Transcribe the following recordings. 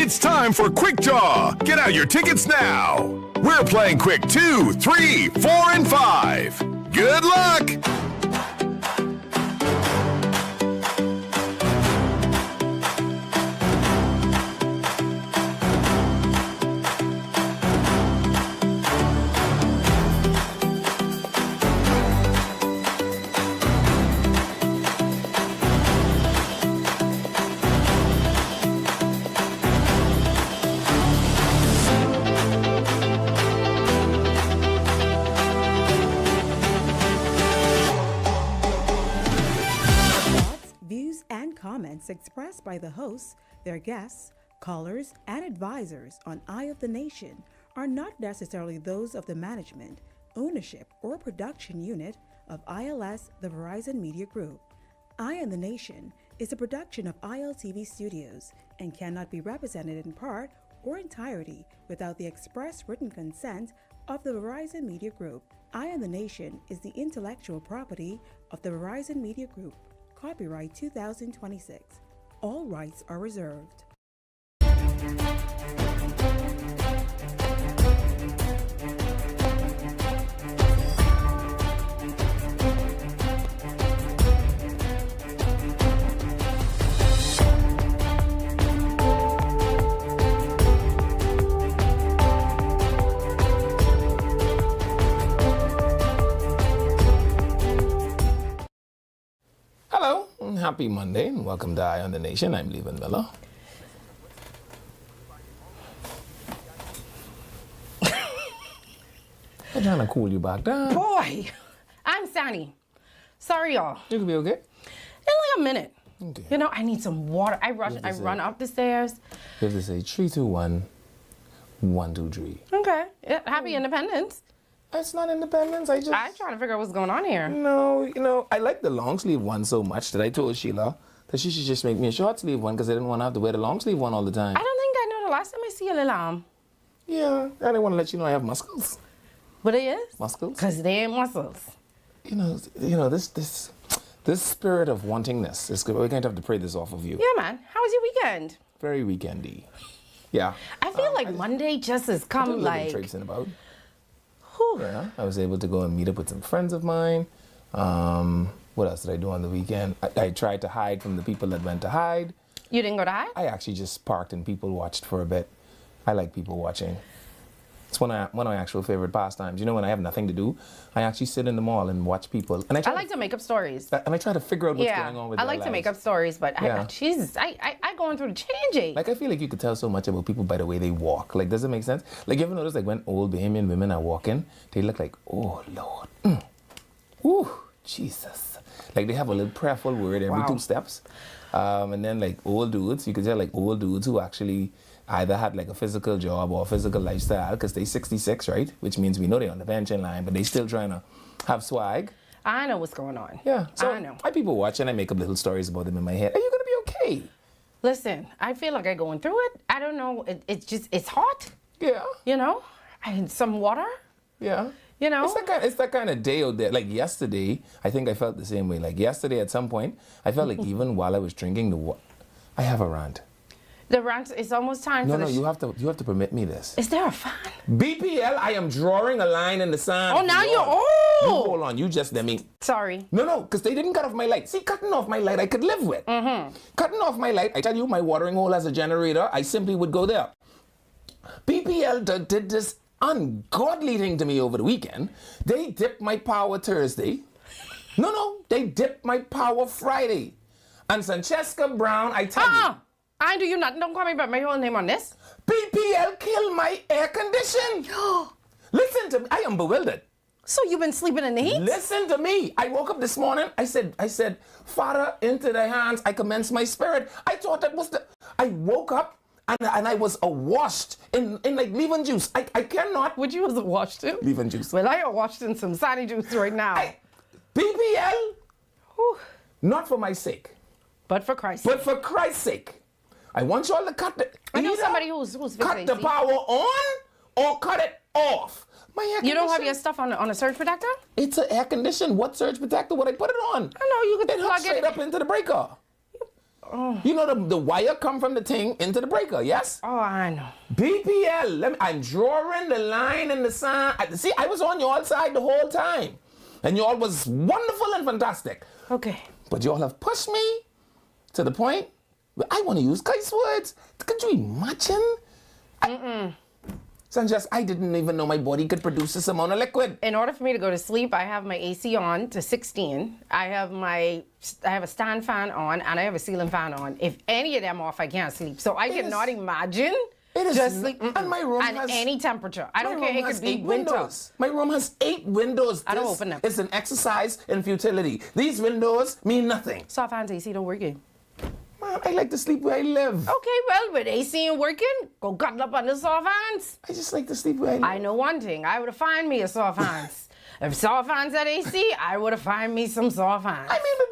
It's time for Quick Draw. Get out your tickets now. We're playing Quick 2, 3, 4, and 5. Good luck! Comments expressed by the hosts, their guests, callers, and advisors on Eye of the Nation are not necessarily those of the management, ownership, or production unit of ILS, the Verizon Media Group. Eye of the Nation is a production of ILTV Studios and cannot be represented in part or entirety without the express written consent of the Verizon Media Group. Eye of the Nation is the intellectual property of the Verizon Media Group. Copyright 2026. All rights are reserved. Hello, and happy Monday, and welcome to Eye on the Nation. I'm Levan Miller. I'm trying to cool you back down. Boy, I'm Sani. Sorry, y'all. You could be okay. In like a minute. Okay. You know, I need some water. I run up the stairs. You have to say 3, 2, 1, 1, 2, 3. Okay. Yeah, happy Independence. It's not independence. I'm trying to figure out what's going on here. No, I like the long sleeve one so much that I told Sheila that she should just make me a short sleeve one because I didn't want to have to wear the long sleeve one all the time. I don't think I know the last time I see a little arm. Yeah, I didn't want to let you know I have muscles. What it is? Muscles? Because they ain't muscles. You know, this spirit of wantingness is good. We're going to have to pray this off of you. Yeah, man. How was your weekend? Very weekendy. Yeah. I feel like Monday just has come like... traipsing about. Whew. Yeah, I was able to go and meet up with some friends of mine. What else did I do on the weekend? I tried to hide from the people that went to hide. You didn't go to hide? I actually just parked and people watched for a bit. I like people watching. It's one of my actual favorite pastimes. You know, when I have nothing to do, I actually sit in the mall and watch people. And I like to make up stories. And I try to figure out what's going on with their I like lives. to make up stories, but Yeah. Jesus, I going through the changing. Like, I feel like you could tell so much about people by the way they walk. Like, does it make sense? Like, you ever notice, like, when old Bahamian women are walking, they look like, oh, Lord. Ooh, Jesus. Like, they have a little prayerful word every 2 steps. And then, like, old dudes, you could tell, like, old dudes who actually either had, like, a physical job or a physical lifestyle, because they 66, right? Which means we know they're on the pension line, but they still trying to have swag. I know what's going on. Yeah. So I know. people watch and I make up little stories about them in my head. Are you going to be okay? Listen, I feel like I'm going through it. I don't know. It's hot. Yeah. You know, I had some water. Yeah. You know, it's that kind of day out there. Like yesterday, I think I felt the same way. Like yesterday, at some point, I felt like even while I was drinking I have a rant. The rant is almost time for No, you have to permit me this. Is there a fan? BPL, I am drawing a line in the sand. Oh, now you're You hold on, you just let me. Sorry. No, because they didn't cut off my light. See, cutting off my light, I could live with. Cutting off my light, I tell you, my watering hole has a generator. I simply would go there. BPL did this ungodly thing to me over the weekend. They dipped my power Thursday. No, they dipped my power Friday. And Francesca Brown, I tell you. I do you not. Don't call me by my whole name on this. BPL killed my air condition. Listen to me. I am bewildered. So you've been sleeping in the heat? Listen to me. I woke up this morning. I said, Father, into thy hands I commence my spirit. I thought that was I woke up and I was washed in like leave-in juice. I cannot. Would you was washed in? Leave-in juice. Well, I are washed in some Sani juice right now. BPL, not for my sake. But for Christ's sake. But for Christ's sake. I want you all to cut the... I know somebody who's cut the power on or cut it off. My air You don't have condition- your stuff on a surge protector? It's an air condition. What surge protector would I put it on? I know, you could It hooks plug straight it. up into the breaker. You know the wire come from the thing into the breaker, yes? Oh, I know. BPL, I'm drawing the line in the sand. See, I was on your side the whole time. And y'all was wonderful and fantastic. Okay. But y'all have pushed me to the point where I want to use curse words. Could you imagine? Sanjas, I didn't even know my body could produce this amount of liquid. In order for me to go to sleep, I have my AC on to 16. I have a stand fan on, and I have a ceiling fan on. If any of them off, I can't sleep. So I cannot imagine just sleep. And my room and has any temperature. I don't care. It could be 8 winter. windows. My room has 8 windows. I don't open them. It's an exercise in futility. These windows mean nothing. Soft fans, AC don't work in. Man, I like to sleep where I live. Okay, well, with AC and working, go cuddle up on the soft fans. I just like to sleep where I live. I know one thing. I would have found me a soft fans. If soft fans had AC, I would have found me some soft fans. I mean, the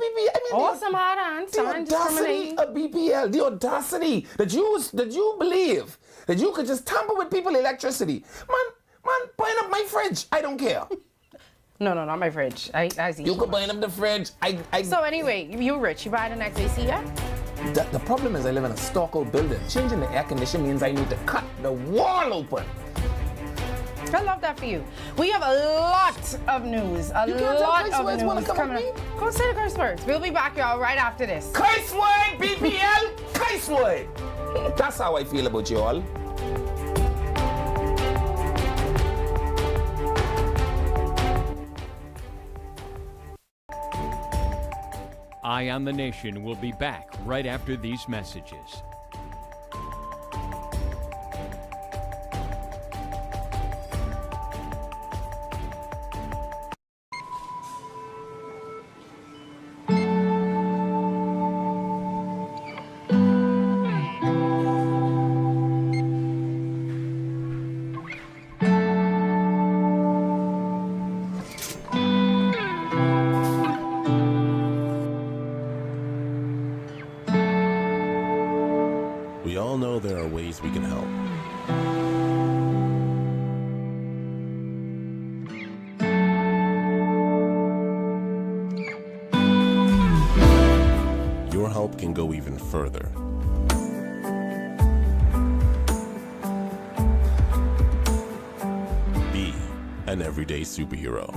BPL. Or some hard hands. The audacity of BPL, the audacity that you believe that you could just tamper with people's electricity. Man, burn up my fridge. I don't care. No, not my fridge. I see. You could burn up the fridge. So anyway, you rich. You buy the next AC yet? The problem is I live in a stucco building. Changing the air condition means I need to cut the wall open. I love that for you. We have a lot of news. A lot of news coming up. Go say the curse words. We'll be back, y'all, right after this. Curse word, BPL, curse word. That's how I feel about you all. Eye on the Nation will be back right after these messages. We all know there are ways we can help. Your help can go even further. Be an everyday superhero.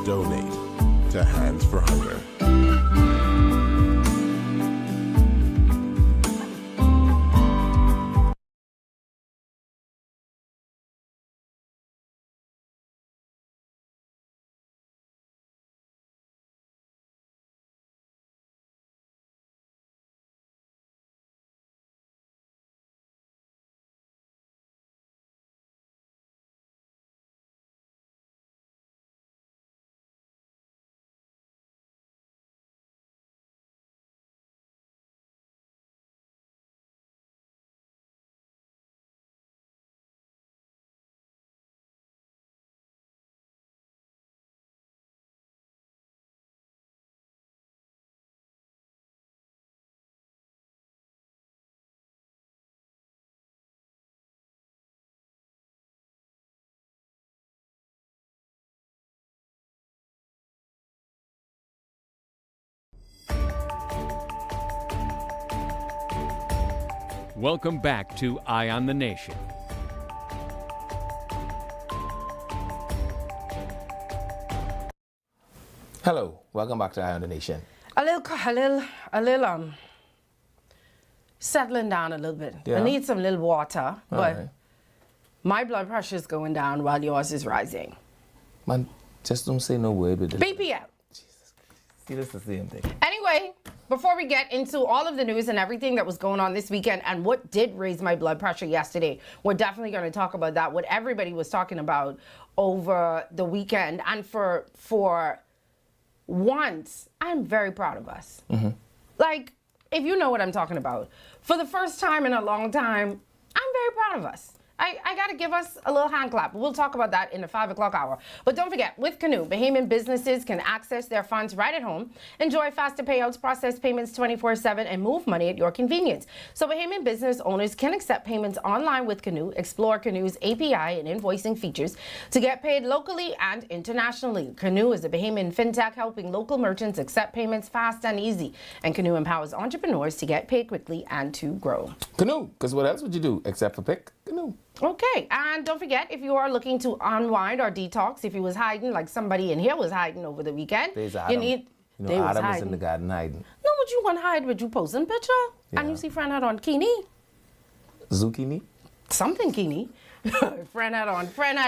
Donate to Hands for Hunger. Welcome back to Eye on the Nation. Hello, welcome back to Eye on the Nation. A little settling down a little bit. Yeah. I need some little water, but right. my blood pressure is going down while yours is rising. Man, just don't say no word with this. BPL. See, this is the same thing. Anyway, before we get into all of the news and everything that was going on this weekend and what did raise my blood pressure yesterday, we're definitely going to talk about that, what everybody was talking about over the weekend. And for once, I'm very proud of us. Mm-hmm. Like, if you know what I'm talking about, for the first time in a long time, I'm very proud of us. I got to give us a little hand clap. We'll talk about that in the 5 o'clock hour. But don't forget, with Canoe, Bahamian businesses can access their funds right at home, enjoy faster payouts, process payments 24/7, and move money at your convenience. So Bahamian business owners can accept payments online with Canoe, explore Canoe's API and invoicing features to get paid locally and internationally. Canoe is a Bahamian fintech helping local merchants accept payments fast and easy. And Canoe empowers entrepreneurs to get paid quickly and to grow. Canoe, because what else would you do except for pick Canoe? Okay, and don't forget, if you are looking to unwind or detox, if you was hiding like somebody in here was hiding over the weekend, There's you Adam. need. You They know, was Adam is hiding. in the garden hiding. No, would you want to hide? Would you posting picture? And Yeah. you see friend had on Kini, Zucchini? something Kini. Friend had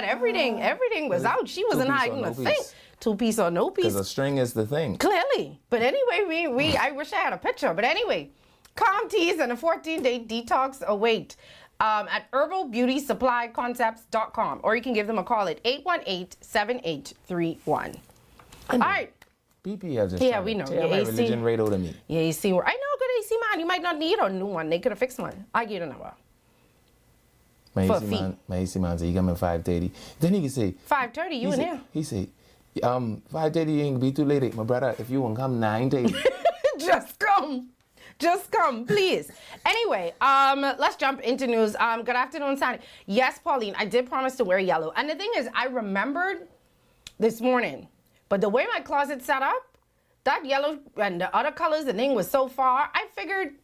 everything. Everything was out. She wasn't Two-piece or hiding no a thing. piece? 2 piece or no Because piece. a string is the thing. Clearly. But anyway, I wish I had a picture. But anyway, calm teas and a 14-day detox await at herbalbeautysupplyconcepts.com, or you can give them a call at 818-7831. All right. BPL just Yeah, trying we to know. tear Yeah, my AC. religion right out of me. Yeah, you see where I know a good AC man. You might not need a new one. They could have fixed one. I get another. My For AC a fee. man, my AC man say he come at 5:30. Then he can say, 5:30, you in here. He say, 5:30 ain't be too late, my brother. If you won't come 9:30. Just come. Just come, please. Anyway, let's jump into news. Good afternoon, Sandy. Yes, Pauline, I did promise to wear yellow. And the thing is, I remembered this morning, but the way my closet's set up, that yellow and the other colors, the thing was so far, I figured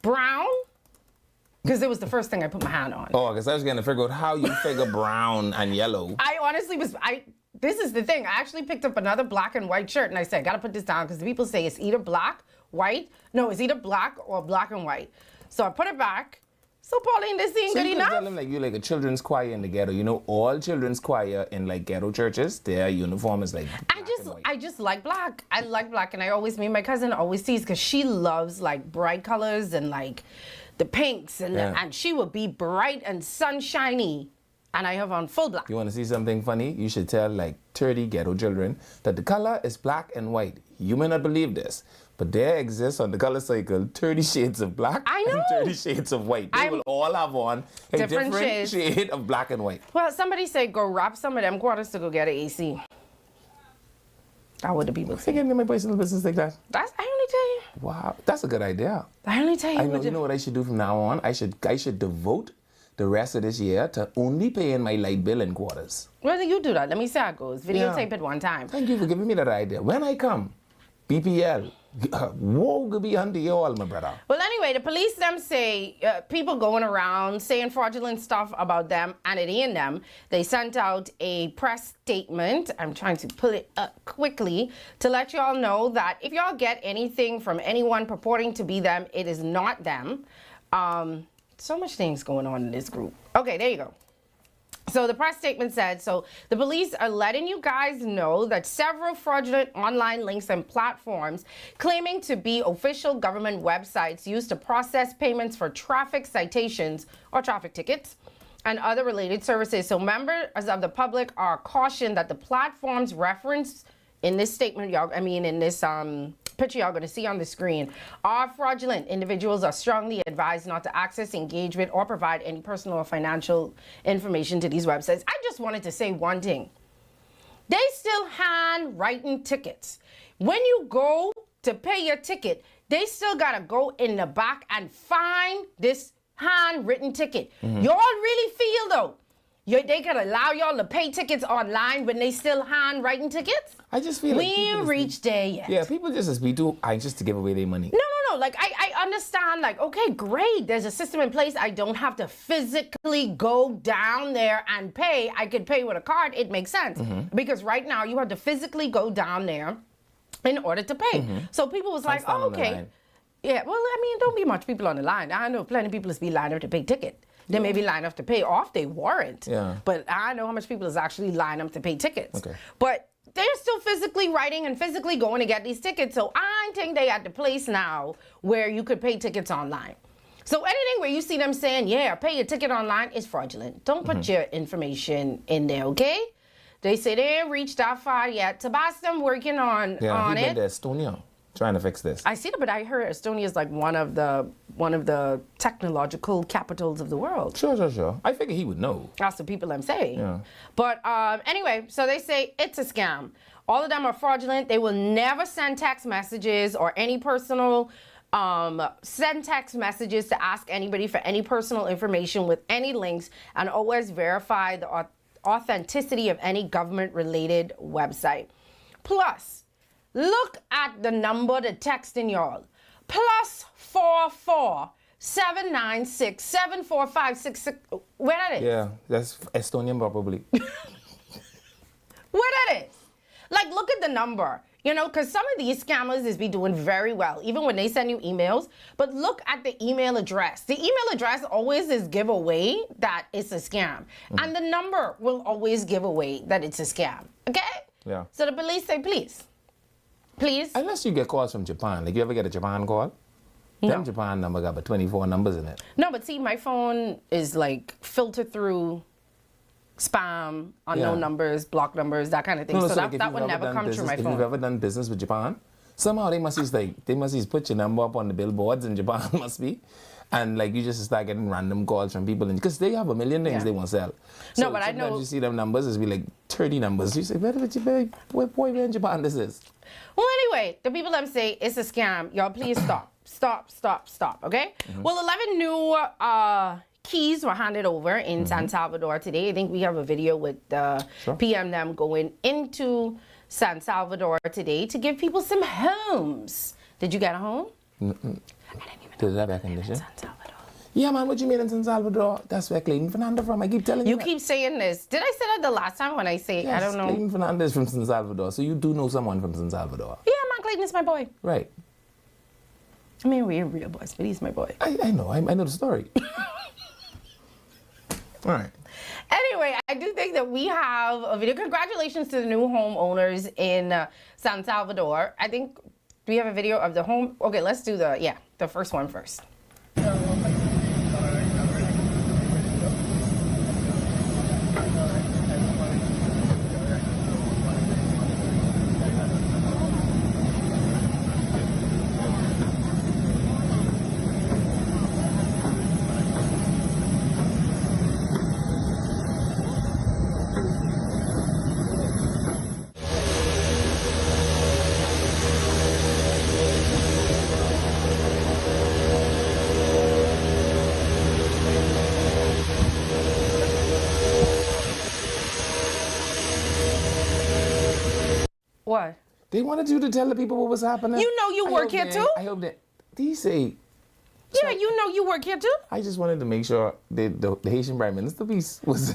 brown, because it was the first thing I put my hand on. Oh, because I was going to figure out how you figure brown and yellow. I honestly this is the thing. I actually picked up another black and white shirt and I said, I gotta put this down because the people say it's either black, white. No, it's either black or black and white. So I put it back. So Pauline, this ain't So good you can enough. tell them like you like a children's choir in the ghetto. You know, all children's choir in like ghetto churches, their uniform is like black and white. I just like black. I like black, and I always, me and my cousin always tease because she loves like bright colors and like the pinks, and Yeah. and she will be bright and sunshiny, and I have on full black. You want to see something funny? You should tell like 30 ghetto children that the color is black and white. You may not believe this, but there exists on the color cycle 30 shades of black I and know. 30 shades of white. They I'm- will all have on a Different different shades. shade of black and white. Well, somebody said go wrap some of them quarters to go get an AC. That's what the people They say. get into my personal business like that. I only tell you. Wow, that's a good idea. I only tell you. I know. what You know what I should do from now on? I should devote the rest of this year to only paying my light bill in quarters. Well, you do that. Let me see how it goes. Videotape it one time. Thank you for giving me that idea. When I come, BPL, woe could be under you all, my brother. Well, anyway, the police them say people going around saying fraudulent stuff about them, and it ain't them. They sent out a press statement. I'm trying to pull it up quickly to let y'all know that if y'all get anything from anyone purporting to be them, it is not them. So much things going on in this group. Okay, there you go. So the press statement said, so the police are letting you guys know that several fraudulent online links and platforms claiming to be official government websites used to process payments for traffic citations or traffic tickets and other related services. So members of the public are cautioned that the platforms referenced in this statement, in this picture y'all gonna see on the screen, are fraudulent. Individuals are strongly advised not to access, engage with, or provide any personal or financial information to these websites. I just wanted to say one thing. They still hand writing tickets. When you go to pay your ticket, they still gotta go in the back and find this handwritten ticket. Y'all really feel though, they could allow y'all to pay tickets online when they still handwriting tickets? I just feel like We people ain't just reached there yet. Yeah, people just be too anxious to give away their money. No. Like, I understand, like, okay, great. There's a system in place. I don't have to physically go down there and pay. I could pay with a card. It makes sense. Because right now, you have to physically go down there in order to pay. So people was like, stand oh, on the okay. line. Yeah, well, I mean, don't be much people on the line. I know plenty of people is be lined up to pay ticket. They may be lined up to pay off their warrant. Yeah. But I know how much people is actually lined up to pay tickets. Okay. But they're still physically writing and physically going to get these tickets. So I think they at the place now where you could pay tickets online. So anything where you see them saying, yeah, pay your ticket online is fraudulent. Don't put your information in there, okay? They say they ain't reached that far yet. Tabastam working on Yeah, he it. been to Estonia. trying to fix this. I see that, but I heard Estonia is like one of the technological capitals of the world. Sure. I figure he would know. That's what people I'm saying. Yeah. But anyway, so they say it's a scam. All of them are fraudulent. They will never send text messages or any personal send text messages to ask anybody for any personal information with any links, and always verify the authenticity of any government-related website. Plus, look at the number to text in y'all. +44 796 74566. Where that is? Yeah, that's Estonian probably. Where that is? Like, look at the number. You know, because some of these scammers is be doing very well, even when they send you emails. But look at the email address. The email address always is give away that it's a scam. And the number will always give away that it's a scam. Okay? Yeah. So the police say, please. Please. Unless you get calls from Japan. Like, you ever get a Japan call? No. Them Japan number got about 24 numbers in it. No, but see, my phone is like filtered through spam, unknown numbers, block numbers, that kind of thing. So like that would never come through my If you've phone. ever done business with Japan, somehow they must just put your number up on the billboards in Japan, must be. And like you just start getting random calls from people, because they have a million things Yeah. they want to sell. No, but I know- sometimes you see them numbers, it's be like 30 numbers. You say, where in Japan this is? Well, anyway, the people that say it's a scam, y'all please stop. Stop, okay? Well, 11 new keys were handed over in San Salvador today. I think we have a video with PM them going into San Salvador today to give people some homes. Did you get a home? I didn't even Did that know air condition? San Salvador. Yeah, man, what you mean in San Salvador? That's where Clayton Fernandez from. I keep telling you. You that. keep saying this. Did I say that the last time when I say, Yes, I don't know? Clayton Fernandez from San Salvador. So you do know someone from San Salvador. Yeah, man, Clayton is my boy. Right. I mean, we're real boys, but he's my boy. I know. I know the story. All right. Anyway, I do think that we have a video. Congratulations to the new homeowners in San Salvador. I think, do we have a video of the home? Okay, let's do the first one first. What? They wanted you to tell the people what was happening. You know you I work hope here they- too? I hope that. These say. Yeah, you know you work here too? I just wanted to make sure the Haitian Prime Minister piece was.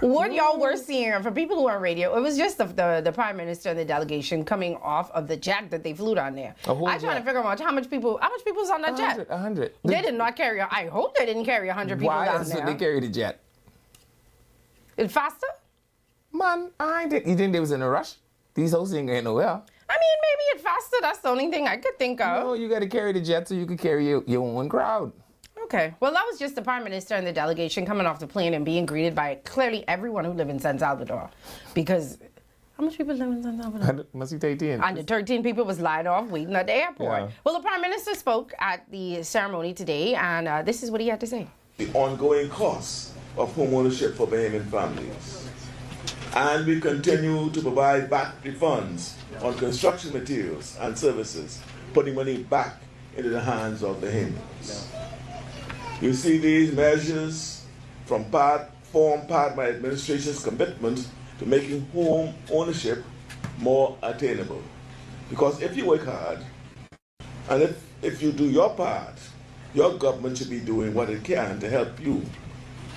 What y'all were seeing, for people who are on radio, it was just the Prime Minister and the delegation coming off of the jet that they flew down there. A whole I trying to jet. figure out how much people was on that jet. 100. They did not carry. I hope they didn't carry 100 people Why? down That's there. what they carried the jet. It's faster? Man, you think they was in a rush? These hosts ain't going nowhere. I mean, maybe it's faster. That's the only thing I could think of. No, you got to carry the jet so you can carry your own crowd. Okay. Well, that was just the Prime Minister and the delegation coming off the plane and being greeted by clearly everyone who live in San Salvador. Because how much people live in San Salvador? Must be 13. Under 13 people was lined off waiting at the airport. Yeah. Well, the Prime Minister spoke at the ceremony today, and this is what he had to say. The ongoing costs of homeownership for Bahamian families. And we continue to provide back refunds on construction materials and services, putting money back into the hands of Bahamians. You see these measures form part of my administration's commitment to making home ownership more attainable. Because if you work hard, and if you do your part, your government should be doing what it can to help you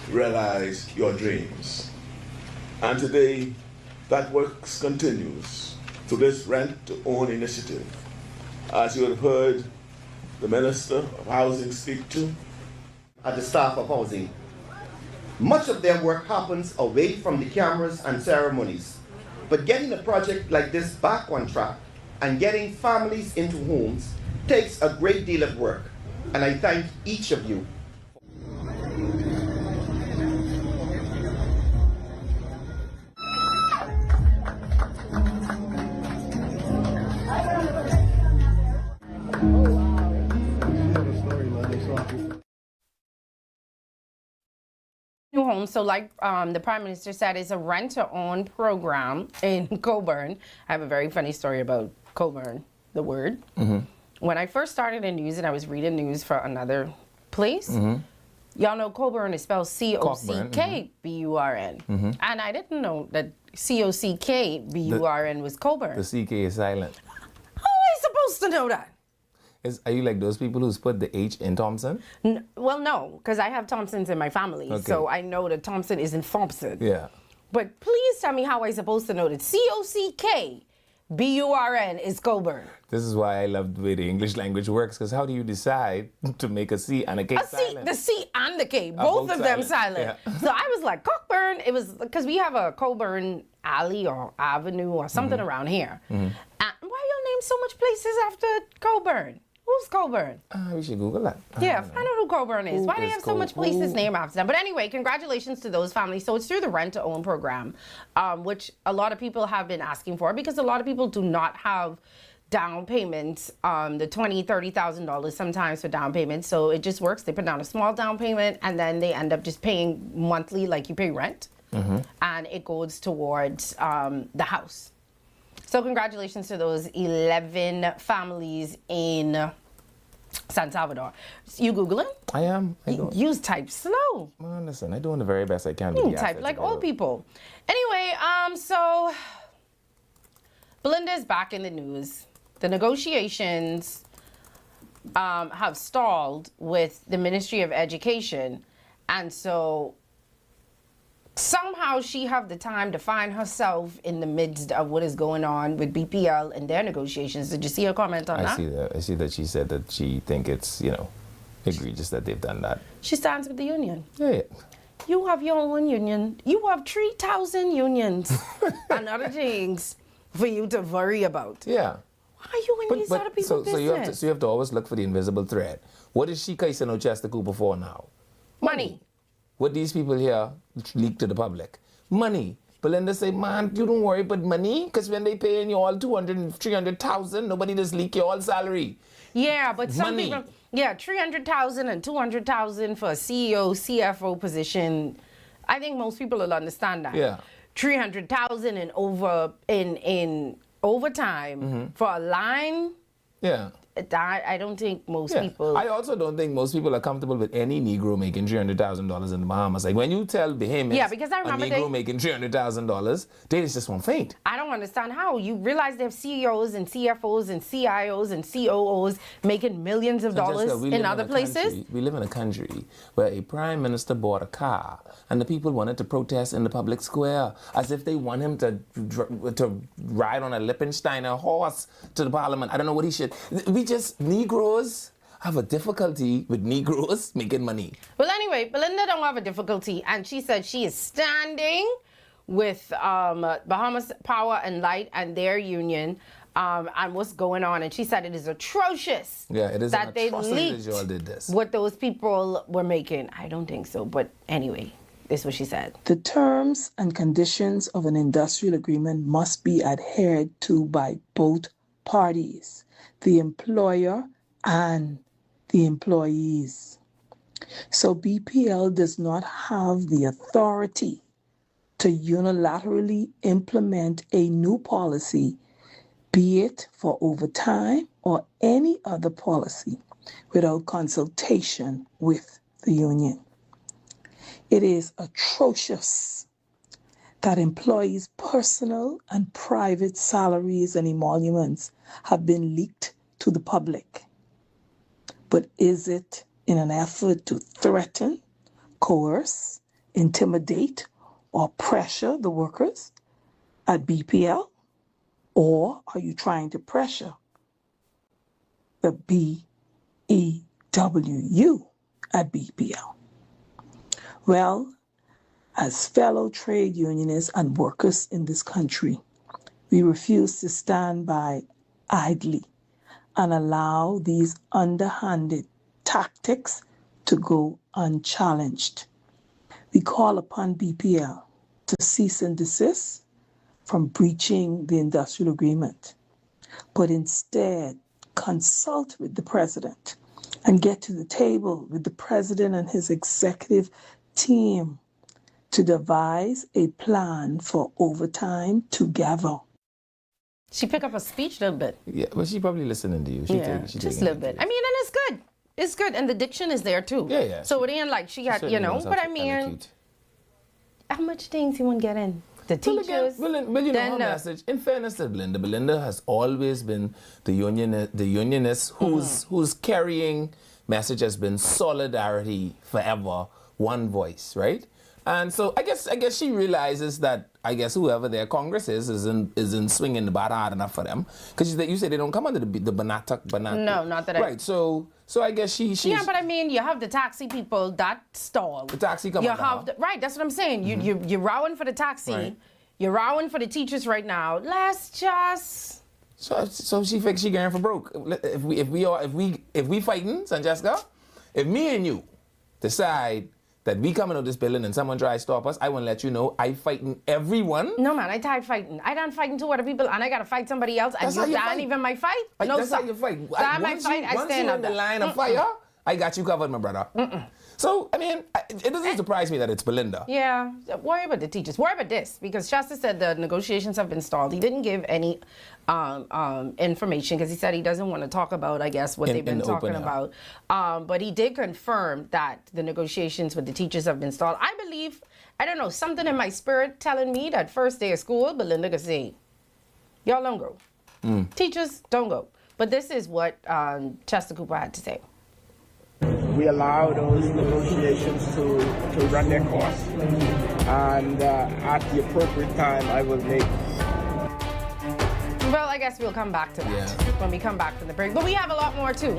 realize your dreams. And today, that work continues through this rent-to-own initiative. As you have heard the Minister of Housing speak to, at the staff of housing. Much of their work happens away from the cameras and ceremonies. But getting a project like this back on track and getting families into homes takes a great deal of work. And I thank each of you. So like the Prime Minister said, it's a rent-to-own program in Cockburn. I have a very funny story about Cockburn, the word. When I first started in news and I was reading news for another place, y'all know Cockburn is spelled C-O-C-K-B-U-R-N. And I didn't know that C-O-C-K-B-U-R-N was Cockburn. The CK is silent. How am I supposed to know that? Are you like those people who's put the H in Thompson? Well, no, because I have Thompsons in my family, so I know that Thompson is in Thompson. Yeah. But please tell me how I'm supposed to know that C-O-C-K-B-U-R-N is Cockburn. This is why I love the way the English language works, because how do you decide to make a C and a K silent? The C and the K, both of them silent. Yeah. So I was like, Cockburn, it was, because we have a Cockburn alley or avenue or something around here. And why y'all name so much places after Cockburn? Who's Cockburn? We should Google that. Yeah, find out who Cockburn is. Why do they have so much places named after them? But anyway, congratulations to those families. So it's through the rent-to-own program, which a lot of people have been asking for because a lot of people do not have down payments, the $20,000, $30,000 sometimes for down payments. So it just works. They put down a small down payment and then they end up just paying monthly like you pay rent. And it goes towards the house. So congratulations to those 11 families in San Salvador. You Googling? I am. You type slow. Well, listen, I'm doing the very best I can. You type like old people. Anyway, so Belinda's back in the news. The negotiations have stalled with the Ministry of Education. And so somehow she have the time to find herself in the midst of what is going on with BPL and their negotiations. Did you see her comment on that? I see that. I see that she said that she think it's, egregious that they've done that. She stands with the union. Yeah. You have your own union. You have 3,000 unions and other things for you to worry about. Yeah. Why are you in these other people's business? So you have to always look for the invisible thread. What is she kissing on Chester Cooper for now? Money. What these people here leak to the public. Money. Belinda say, man, you don't worry about money, because when they paying you all 200,000, 300,000, nobody just leak your all salary. Yeah, but some Money. people, 300,000 and 200,000 for a CEO, CFO position. I think most people will understand that. Yeah. 300,000 in overtime for a line. Yeah. I don't think most people. I also don't think most people are comfortable with any Negro making $300,000 in the Bahamas. Like when you tell Bahamas because I remember a Negro making $300,000, they just won't faint. I don't understand how. You realize they have CEOs and CFOs and CIOs and COOs making millions of dollars in other places. We live in a country where a prime minister bought a car and the people wanted to protest in the public square as if they want him to ride on a Lippensteiner horse to the parliament. I don't know what he should. Negroes have a difficulty with Negroes making money. Well, anyway, Belinda don't have a difficulty, and she said she is standing with Bahamas Power and Light and their union and what's going on. And she said it is atrocious. Yeah, it is that they atrocity leaked that y'all did this. What those people were making. I don't think so, but anyway, this is what she said. The terms and conditions of an industrial agreement must be adhered to by both parties, the employer and the employees. So BPL does not have the authority to unilaterally implement a new policy, be it for overtime or any other policy, without consultation with the union. It is atrocious that employees' personal and private salaries and emoluments have been leaked to the public. But is it in an effort to threaten, coerce, intimidate, or pressure the workers at BPL? Or are you trying to pressure the BEWU at BPL? Well, as fellow trade unionists and workers in this country, we refuse to stand by idly and allow these underhanded tactics to go unchallenged. We call upon BPL to cease and desist from breaching the industrial agreement, but instead consult with the president and get to the table with the president and his executive team to devise a plan for overtime together. She pick up a speech a little bit. Yeah, but she probably listening to you. Just a little bit. I mean, and it's good. It's good, and the diction is there too. Yeah. So it ain't like she got, you know. But I mean, how much things you want to get in? The teachers. Well, you know her message. In fairness to Belinda, Belinda has always been the unionist whose carrying message has been solidarity forever, one voice, right? And so I guess she realizes that whoever their Congress isn't swinging the bat hard enough for them, because you say they don't come under the Banat. No, not that. Right. So I guess she's. Yeah, but I mean, you have the taxi people that stall. The taxi come. You have right. That's what I'm saying. You're rowing for the taxi. Right. You're rowing for the teachers right now. Let's just. So she thinks she going for broke. If we fighting, Sanjessica, if me and you decide that we coming out this building and someone try to stop us, I want to let you know I fighting everyone. No, man, I tired fighting. I done fighting two other people and I got to fight somebody else. And you not even my fight? No, that's how you fight. That my fight, I stand up. Once you're in the line of fire, I got you covered, my brother. So, I mean, it doesn't surprise me that it's Belinda. Yeah, worry about the teachers. Worry about this, because Shasta said the negotiations have been stalled. He didn't give any information, because he said he doesn't want to talk about, I guess, what they've been talking about. But he did confirm that the negotiations with the teachers have been stalled. I believe, I don't know, something in my spirit telling me that first day of school, Belinda could say, y'all don't go. Teachers, don't go. But this is what Chester Cooper had to say. We allow those negotiations to run their course, and at the appropriate time, I will make. Well, I guess we'll come back to that when we come back from the break. But we have a lot more too.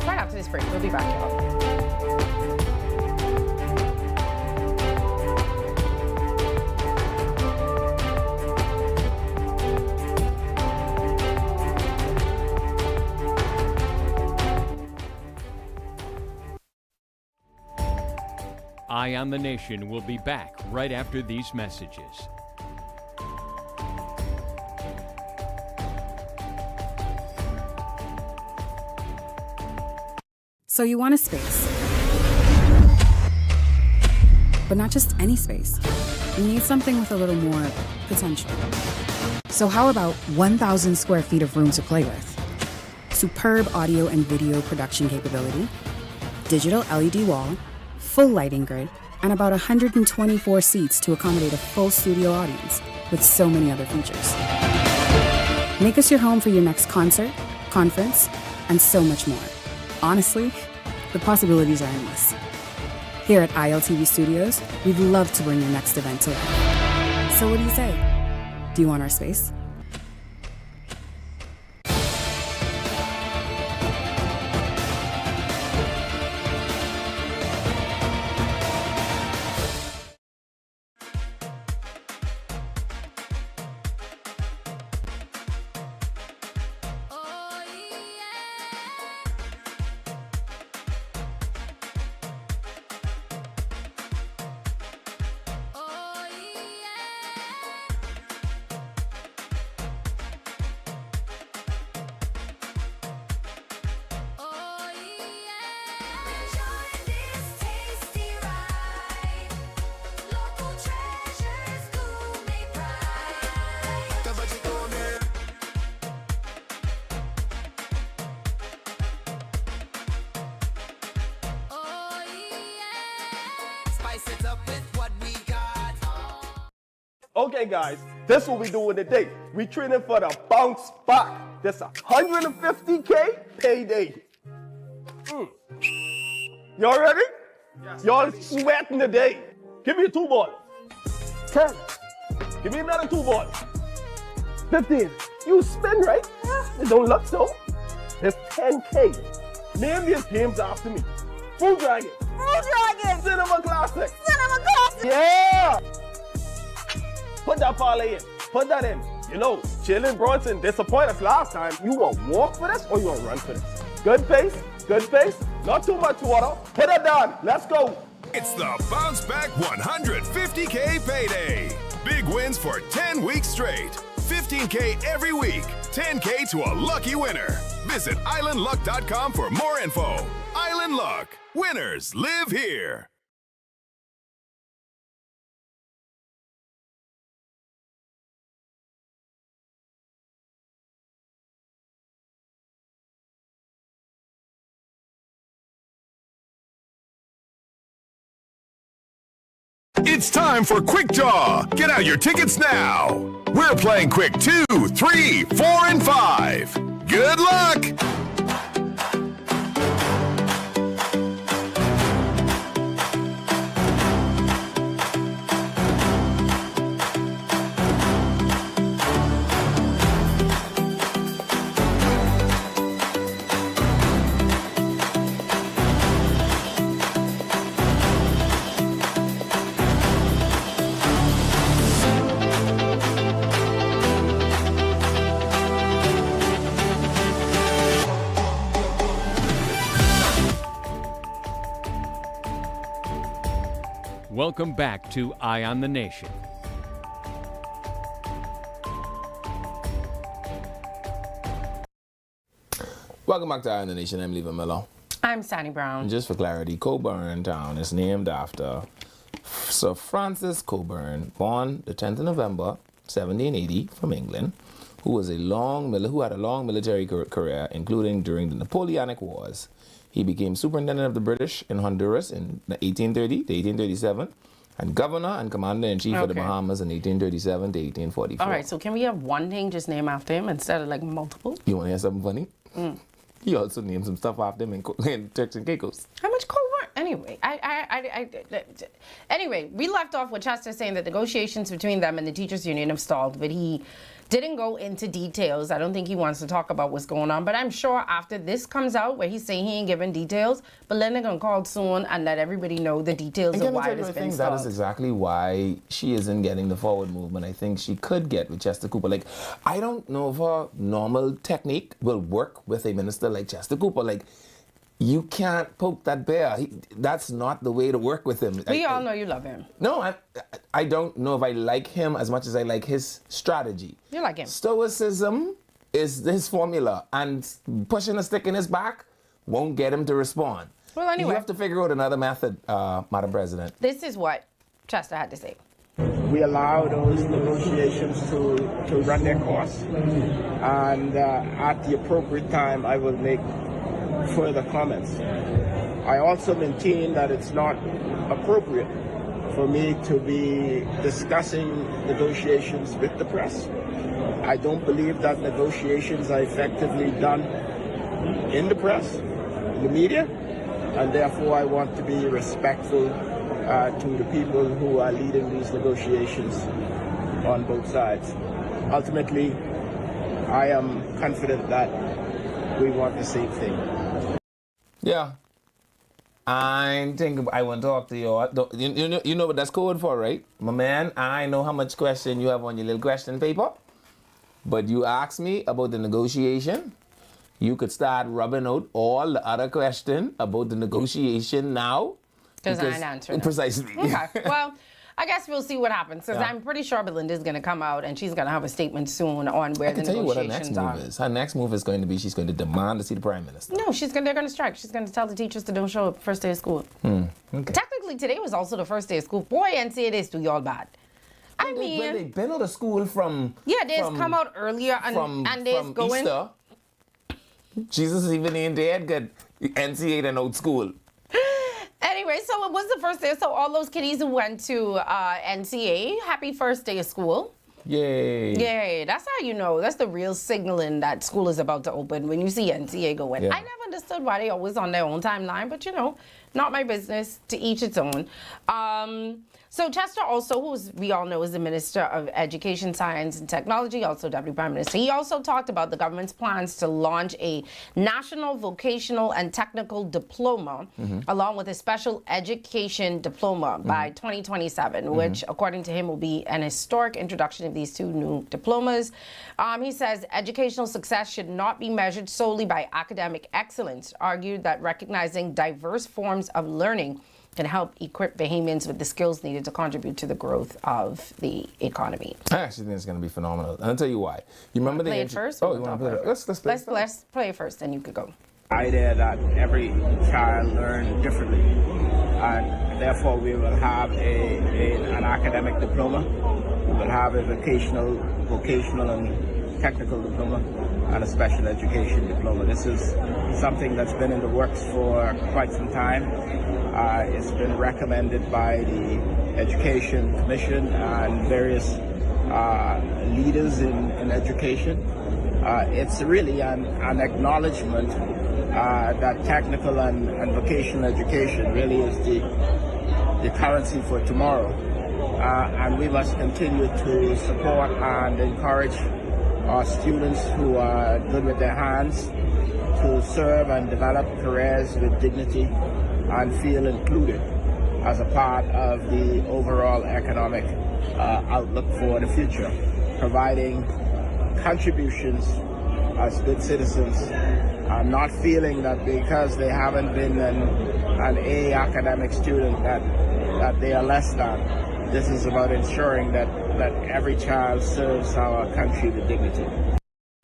Right after this break, we'll be back, y'all. Eye on the Nation will be back right after these messages. So you want a space, but not just any space. You need something with a little more potential. So how about 1,000 square feet of room to play with? Superb audio and video production capability, digital LED wall, full lighting grid, and about 124 seats to accommodate a full studio audience, with so many other features. Make us your home for your next concert, conference, and so much more. Honestly, the possibilities are endless. Here at ILTV Studios, we'd love to bring your next event to life. So what do you say? Do you want our space? Okay, guys, this is what we doing today. We training for the bounce back. This 150K payday. Y'all ready? Yes. Y'all sweating today. Give me a 2 ball. 10. Give me another 2 ball. 15. You spin, right? It don't look so. There's 10K. Name these games after me. Fruit Dragon. Fruit Dragon. Cinema Classic. Cinema Classic. Yeah. Put that parlay in. Put that in. You know, Jalen Bronson disappointed us last time. You want to walk for this or you want to run for this? Good pace. Good pace. Not too much water. Hit it down. Let's go. It's the Bounce Back 150K payday. Big wins for 10 weeks straight. 15K every week. 10K to a lucky winner. Visit islandluck.com for more info. Island Luck. Winners live here. It's time for Quick Draw. Get out your tickets now. We're playing Quick 2, 3, 4, and 5. Good luck! Welcome back to Eye on the Nation. Welcome back to Eye on the Nation. I'm Levi Miller. I'm Sandy Brown. And just for clarity, Coburn Town is named after Sir Francis Coburn, born the 10th of November, 1780, from England, who had a long military career, including during the Napoleonic Wars. He became superintendent of the British in Honduras in 1830 to 1837, and governor and commander-in-chief of the Bahamas in 1837 to 1844. All right, so can we have one thing just named after him instead of like multiple? You want to hear something funny? He also named some stuff after him in Turks and Caicos. How much Coburn? Anyway, anyway, we left off with Chester saying that negotiations between them and the teachers union have stalled, but he didn't go into details. I don't think he wants to talk about what's going on, but I'm sure after this comes out where he's saying he ain't giving details, Belinda gonna call soon and let everybody know the details of why it's been stalled. That is exactly why she isn't getting the forward movement I think she could get with Chester Cooper. Like, I don't know if her normal technique will work with a minister like Chester Cooper. Like, you can't poke that bear. That's not the way to work with him. We all know you love him. No, I don't know if I like him as much as I like his strategy. You like him. Stoicism is his formula, and pushing a stick in his back won't get him to respond. Well, anyway. You have to figure out another method, Madam President. This is what Chester had to say. We allow those negotiations to run their course, and at the appropriate time, I will make further comments. I also maintain that it's not appropriate for me to be discussing negotiations with the press. I don't believe that negotiations are effectively done in the press, in the media, and therefore I want to be respectful to the people who are leading these negotiations on both sides. Ultimately, I am confident that we want the same thing. Yeah. I think I want to talk to you. You know what that's code for, right? My man, I know how much question you have on your little question paper, but you asked me about the negotiation. You could start rubbing out all the other question about the negotiation now. Because I ain't answering. Precisely. Okay. Well, I guess we'll see what happens, because I'm pretty sure Belinda's going to come out and she's going to have a statement soon on where the negotiations are. I can tell you what her next move is. Her next move is going to be she's going to demand to see the Prime Minister. No, they're going to strike. She's going to tell the teachers to don't show up first day of school. Okay. Technically, today was also the first day of school. Boy, NCAA is do y'all bad. They've been out of school from... Yeah, they've come out earlier and they're going... Easter. Jesus even ain't dead, got NCAA and out school. Anyway, so it was the first day. So all those kiddies who went to NCA, happy first day of school. Yay. Yay. That's how you know. That's the real signaling that school is about to open when you see NCA go in. Yeah. I never understood why they always on their own timeline, but not my business, to each its own. So Chester also, who we all know is the Minister of Education, Science and Technology, also Deputy Prime Minister, he also talked about the government's plans to launch a National Vocational and Technical Diploma, along with a Special Education Diploma by 2027, which, according to him, will be an historic introduction of these two new diplomas. He says educational success should not be measured solely by academic excellence, argued that recognizing diverse forms of learning can help equip Bahamians with the skills needed to contribute to the growth of the economy. I actually think it's going to be phenomenal. And I'll tell you why. You remember play it first? Oh, you want to play it? Let's play it first, then you could go. Idea that every child learns differently, and therefore we will have an academic diploma. We will have a vocational and technical diploma, and a special education diploma. This is something that's been in the works for quite some time. It's been recommended by the Education Commission and various leaders in education. It's really an acknowledgement that technical and vocational education really is the currency for tomorrow. And we must continue to support and encourage our students who are good with their hands to serve and develop careers with dignity and feel included as a part of the overall economic outlook for the future, providing contributions as good citizens, not feeling that because they haven't been an A academic student that they are less than. This is about ensuring that every child serves our country with dignity.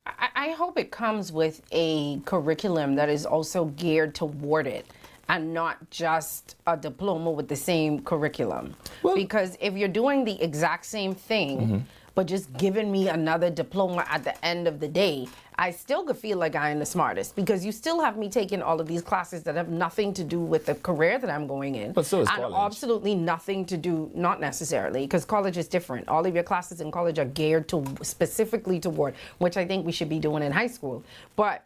I hope it comes with a curriculum that is also geared toward it, and not just a diploma with the same curriculum. Because if you're doing the exact same thing, but just giving me another diploma at the end of the day, I still could feel like I am the smartest, because you still have me taking all of these classes that have nothing to do with the career that I'm going in. But so is and college. Absolutely nothing to do, not necessarily, because college is different. All of your classes in college are geared to specifically toward, which I think we should be doing in high school. But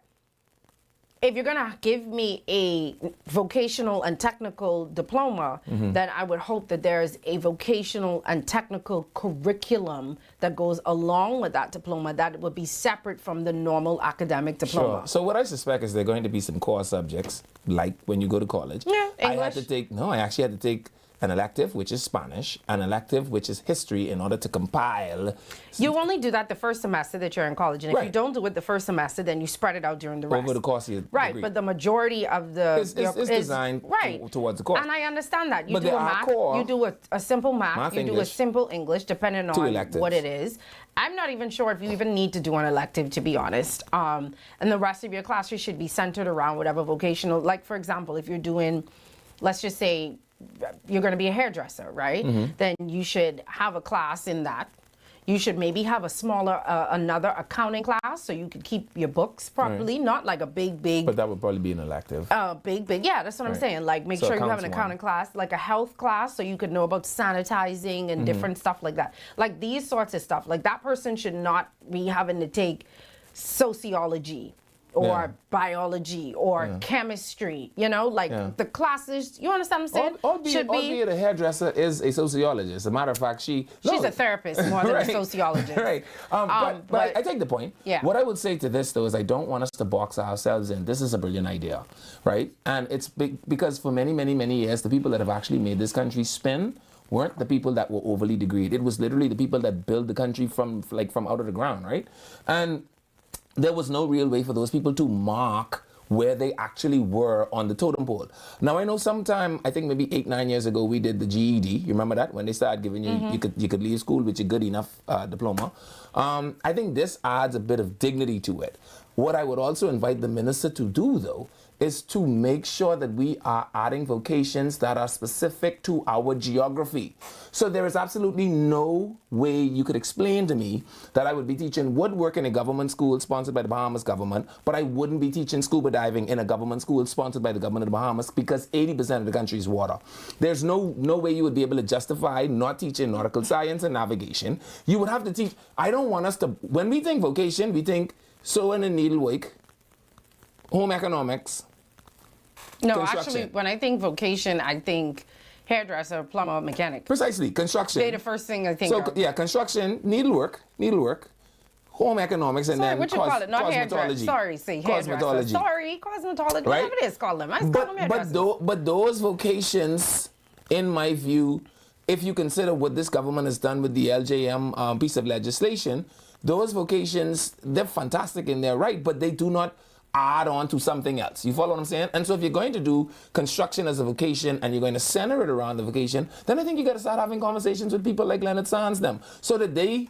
if you're going to give me a vocational and technical diploma, then I would hope that there's a vocational and technical curriculum that goes along with that diploma that would be separate from the normal academic diploma. Sure. So what I suspect is there are going to be some core subjects, like when you go to college. Yeah, I actually had to take an elective, which is Spanish, an elective, which is history, in order to compile. You only do that the first semester that you're in college, and if Right. you don't do it the first semester, then you spread it out during the rest. Over the course of your Right, degree. but the majority of the It's designed towards the course. And I understand that. You But do there a are math, core- you do a simple math, you do a English. simple English, depending Two on electives. what it is. I'm not even sure if you even need to do an elective, to be honest. And the rest of your classes should be centered around whatever vocational, like for example, if you're doing, let's just say, you're going to be a hairdresser, right? Then you should have a class in that. You should maybe have a smaller, another accounting class, so you could keep your books properly, not like a big. But that would probably be an elective. Big. Yeah, that's what I'm Right. saying. Like, make So sure you have accounts an one. accounting class, like a health class, so you could know about sanitizing and different stuff like that. Like these sorts of stuff. Like that person should not be having to take sociology or biology or chemistry, like the classes, you understand what I'm saying? Albeit a hairdresser is a sociologist. As a matter of fact, she's a therapist more than Right. a sociologist. Right. But I take the point. Yeah. What I would say to this, though, is I don't want us to box ourselves in. This is a brilliant idea, right? And it's big because for many, many, many years, the people that have actually made this country spin weren't the people that were overly degreed. It was literally the people that built the country from out of the ground, right? And there was no real way for those people to mark where they actually were on the totem pole. Now I know sometime, I think maybe 8-9 years ago, we did the GED. You remember that? When they started giving you, you could leave school with your good enough diploma. I think this adds a bit of dignity to it. What I would also invite the minister to do, though, is to make sure that we are adding vocations that are specific to our geography. So there is absolutely no way you could explain to me that I would be teaching woodwork in a government school sponsored by the Bahamas government, but I wouldn't be teaching scuba diving in a government school sponsored by the government of the Bahamas, because 80% of the country is water. There's no way you would be able to justify not teaching nautical science and navigation. You would have to teach. I don't want us to, when we think vocation, we think sewing and needlework, home economics. No, actually, when I think vocation, I think hairdresser, plumber, mechanic. Precisely, construction. They're the first thing I think of. Yeah, construction, needlework, home economics, and then what you call it? Not hairdresser. cosmetology. Sorry, say hairdresser. Cosmetology. Sorry, cosmetology. Right? Whatever it is, call them. I call them hairdressers. But those vocations, in my view, if you consider what this government has done with the LJM piece of legislation, those vocations, they're fantastic in their right, but they do not add on to something else. You follow what I'm saying? And so if you're going to do construction as a vocation and you're going to center it around the vocation, then I think you got to start having conversations with people like Leonard Sands them, so that they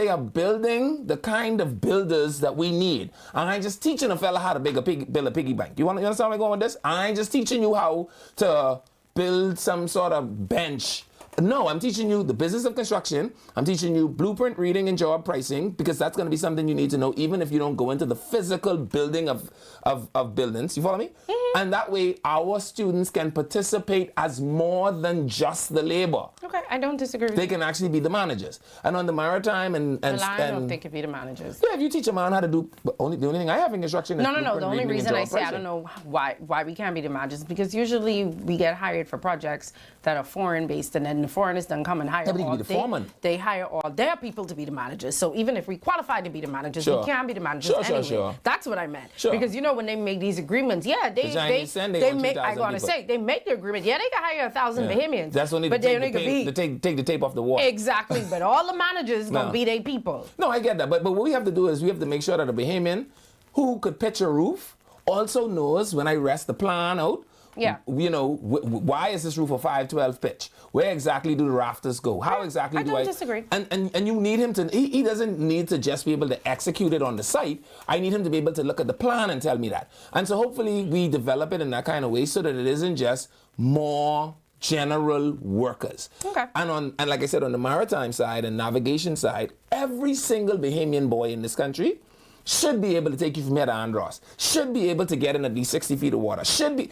are building the kind of builders that we need. And I ain't just teaching a fella how to build a piggy bank. You understand where I'm going with this? I ain't just teaching you how to build some sort of bench No, I'm teaching you the business of construction. I'm teaching you blueprint reading and job pricing, because that's going to be something you need to know even if you don't go into the physical building of buildings. You follow me? Mm-hmm. And that way our students can participate as more than just the labor. Okay, I don't disagree with They you. can actually be the managers. And on the maritime and Well, I don't think it'd be the managers. yeah, if you teach a man how to do the only thing I have in construction is No. blueprint The only reading and reason I job say I pricing. don't know why we can't be the managers, because usually we get hired for projects that are foreign based, and then the foreigners don't come and hire Yeah, but you can all be the foreman. They hire all their people to be the managers. So even if we qualify to be the managers, Sure. we can't be the managers Sure, anyway. sure. That's what I meant. Sure. Because you know when they make these agreements, yeah, The Chinese send, they want make. 2,000 I gotta people. say they make the agreement. Yeah, they can hire 1,000 Yeah. Bahamians. That's when they but take, they only could be take the tape off the wall. exactly. But all the managers No. gonna be their people. No, I get that. But what we have to do is we have to make sure that a Bahamian who could pitch a roof also knows when I rest the plan out, Yeah. you know, why is this roof a 512 pitch? Where exactly do the rafters go? How exactly I do don't I disagree. And you need him to, he doesn't need to just be able to execute it on the site. I need him to be able to look at the plan and tell me that. And so hopefully we develop it in that kind of way so that it isn't just more general workers. Okay. And like I said, on the maritime side and navigation side, every single Bahamian boy in this country should be able to take you from here to Andros, should be able to get in at least 60 feet of water, should be,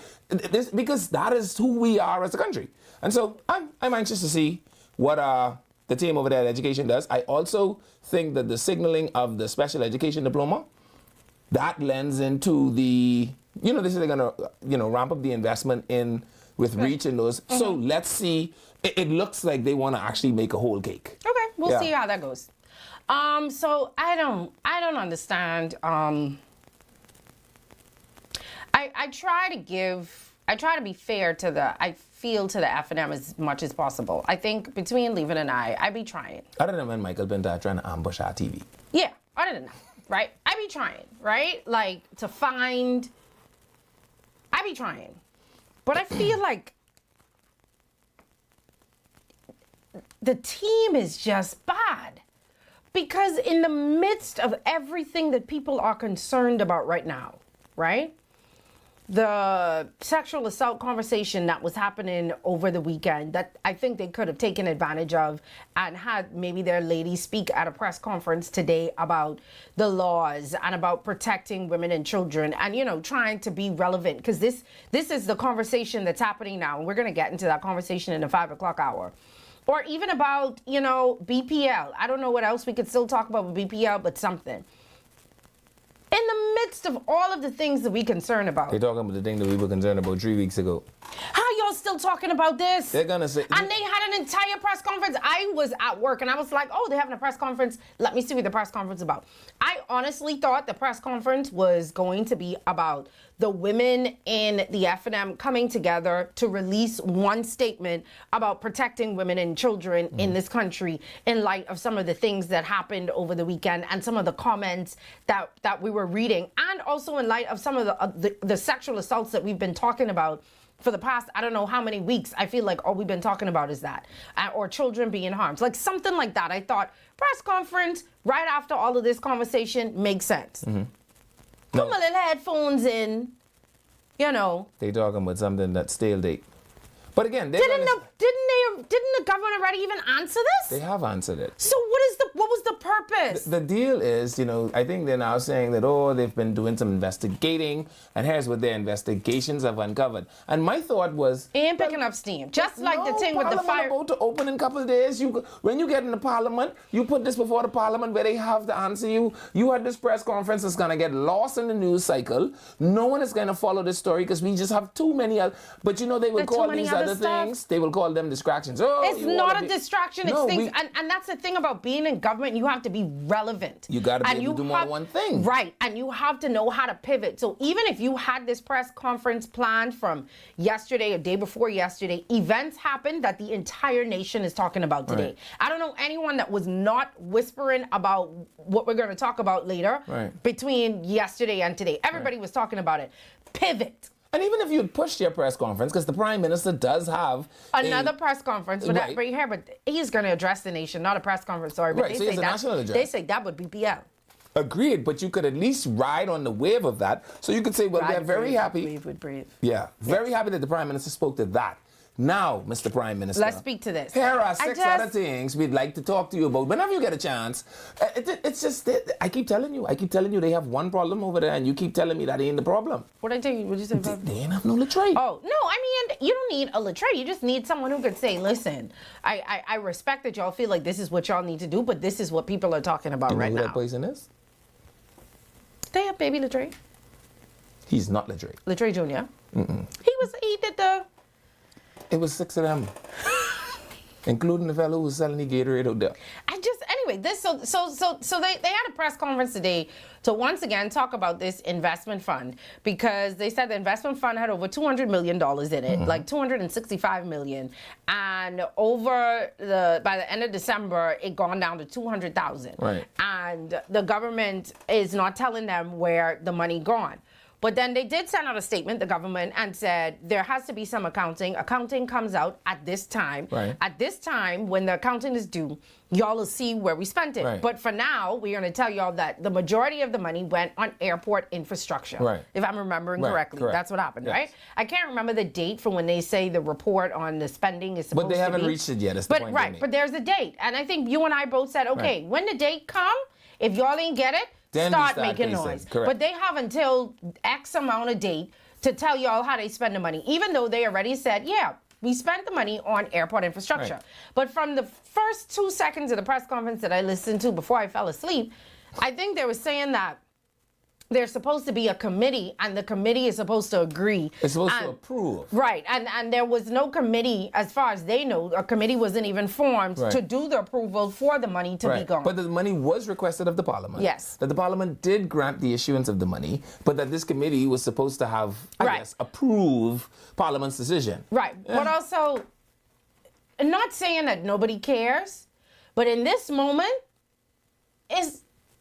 because that is who we are as a country. And so I'm anxious to see what the team over there at Education does. I also think that the signaling of the special education diploma, that lends into the, they say they're going to, ramp up the investment in with Reach and those. So let's see. It looks like they want to actually make a whole cake. Okay, we'll Yeah. see how that goes. So I don't understand. I try to be fair to the F&M as much as possible. I think between Leavin and I be trying. Other than when Michael Benta trying to ambush our TV. Yeah, other than that, right? I be trying, right? Like I be trying. But I feel like the team is just bad. Because in the midst of everything that people are concerned about right now, right? The sexual assault conversation that was happening over the weekend that I think they could have taken advantage of and had maybe their lady speak at a press conference today about the laws and about protecting women and children and, trying to be relevant. Because this is the conversation that's happening now. And we're going to get into that conversation in the 5 o'clock hour. Or even about, BPL. I don't know what else we could still talk about with BPL, but something. In the midst of all of the things that we concern about. They're talking about the thing that we were concerned about 3 weeks ago. How y'all still talking about this? They're going to say... And they had an entire press conference. I was at work and I was like, oh, they're having a press conference. Let me see what the press conference is about. I honestly thought the press conference was going to be about the women in the F&M coming together to release one statement about protecting women and children in this country in light of some of the things that happened over the weekend and some of the comments that we were reading, and also in light of some of the sexual assaults that we've been talking about for the past, I don't know how many weeks. I feel like all we've been talking about is that, or children being harmed, like something like that. I thought press conference right after all of this conversation makes sense. Put my little headphones in, They talking about something that's stale date. But again, didn't the government already even answer this? They have answered it. So what was the purpose? The deal is, I think they're now saying that, they've been doing some investigating, and here's what their investigations have uncovered. And my thought was... And picking up steam. Just like the thing with the fire... about to open in a couple of days. When you get into Parliament, you put this before the Parliament where they have to answer you. You had this press conference that's going to get lost in the news cycle. No one is going to follow this story because we just have too many... But they will call these other things, they will call them distractions. It's not a distraction. It's things... And that's the thing about being in government. You have to be relevant. You got to be able to do more than one thing. Right. And you have to know how to pivot. So even if you had this press conference planned from yesterday or day before yesterday, events happened that the entire nation is talking about today. Right. I don't know anyone that was not whispering about what we're going to talk about later between yesterday and today. Everybody was talking about it. Pivot. And even if you had pushed your press conference, because the Prime Minister does have another press conference, but he's going to address the nation, not a press conference, sorry. But so they say that would be BPL. Agreed, but you could at least ride on the wave of that. So you could say, well, they're very happy. Breathe. Yeah, very happy that the Prime Minister spoke to that. Now, Mr. Prime Minister, let's speak to this. Here are 6 other things we'd like to talk to you about. Whenever you get a chance, it's just, I keep telling you they have one problem over there, and you keep telling me that ain't the problem. What did I tell you? What did you say about They ain't have no latrate. Oh, no, I mean, you don't need a latrate. You just need someone who could say, listen, I respect that y'all feel like this is what y'all need to do, but this is what people are talking about You know right who now. that person is? They have baby Latrey. He's not Latrate. Latrey Jr. Mm-mm. He did the... It was 6 of them. Including the fellow who was selling the Gatorade out there. Anyway, they had a press conference today to once again talk about this investment fund, because they said the investment fund had over $200 million in it, like $265 million, and by the end of December, it gone down to $200,000. Right. And the government is not telling them where the money gone. But then they did send out a statement, the government, and said there has to be some accounting. Accounting comes out at this time. Right. At this time, when the accounting is due, y'all will see where we spent it. Right. But for now, we're going to tell y'all that the majority of the money went on airport infrastructure. Right. If I'm remembering Right, correctly. correct. That's what happened, Yes. right? I can't remember the date for when they say the report on the spending is supposed to be. But they haven't reached it yet. That's the point they Right, make. but there's a date. And I think you and I both said, okay, Right. when the date come, if y'all ain't get it, Then we start start making pacing. noise. Correct. But they have until X amount of date to tell y'all how they spend the money, even though they already said, yeah, we spent the money on airport infrastructure. Right. But from the first 2 seconds of the press conference that I listened to before I fell asleep, I think they were saying that there's supposed to be a committee, and the committee is supposed to agree. It's supposed to approve. Right, and there was no committee, as far as they know, a committee wasn't even formed Right. to do the approval for the money to be gone. But the money was requested of the Parliament. Yes. That the Parliament did grant the issuance of the money, but that this committee was supposed to have, I guess, approve Parliament's decision. Right, but also, not saying that nobody cares, but in this moment,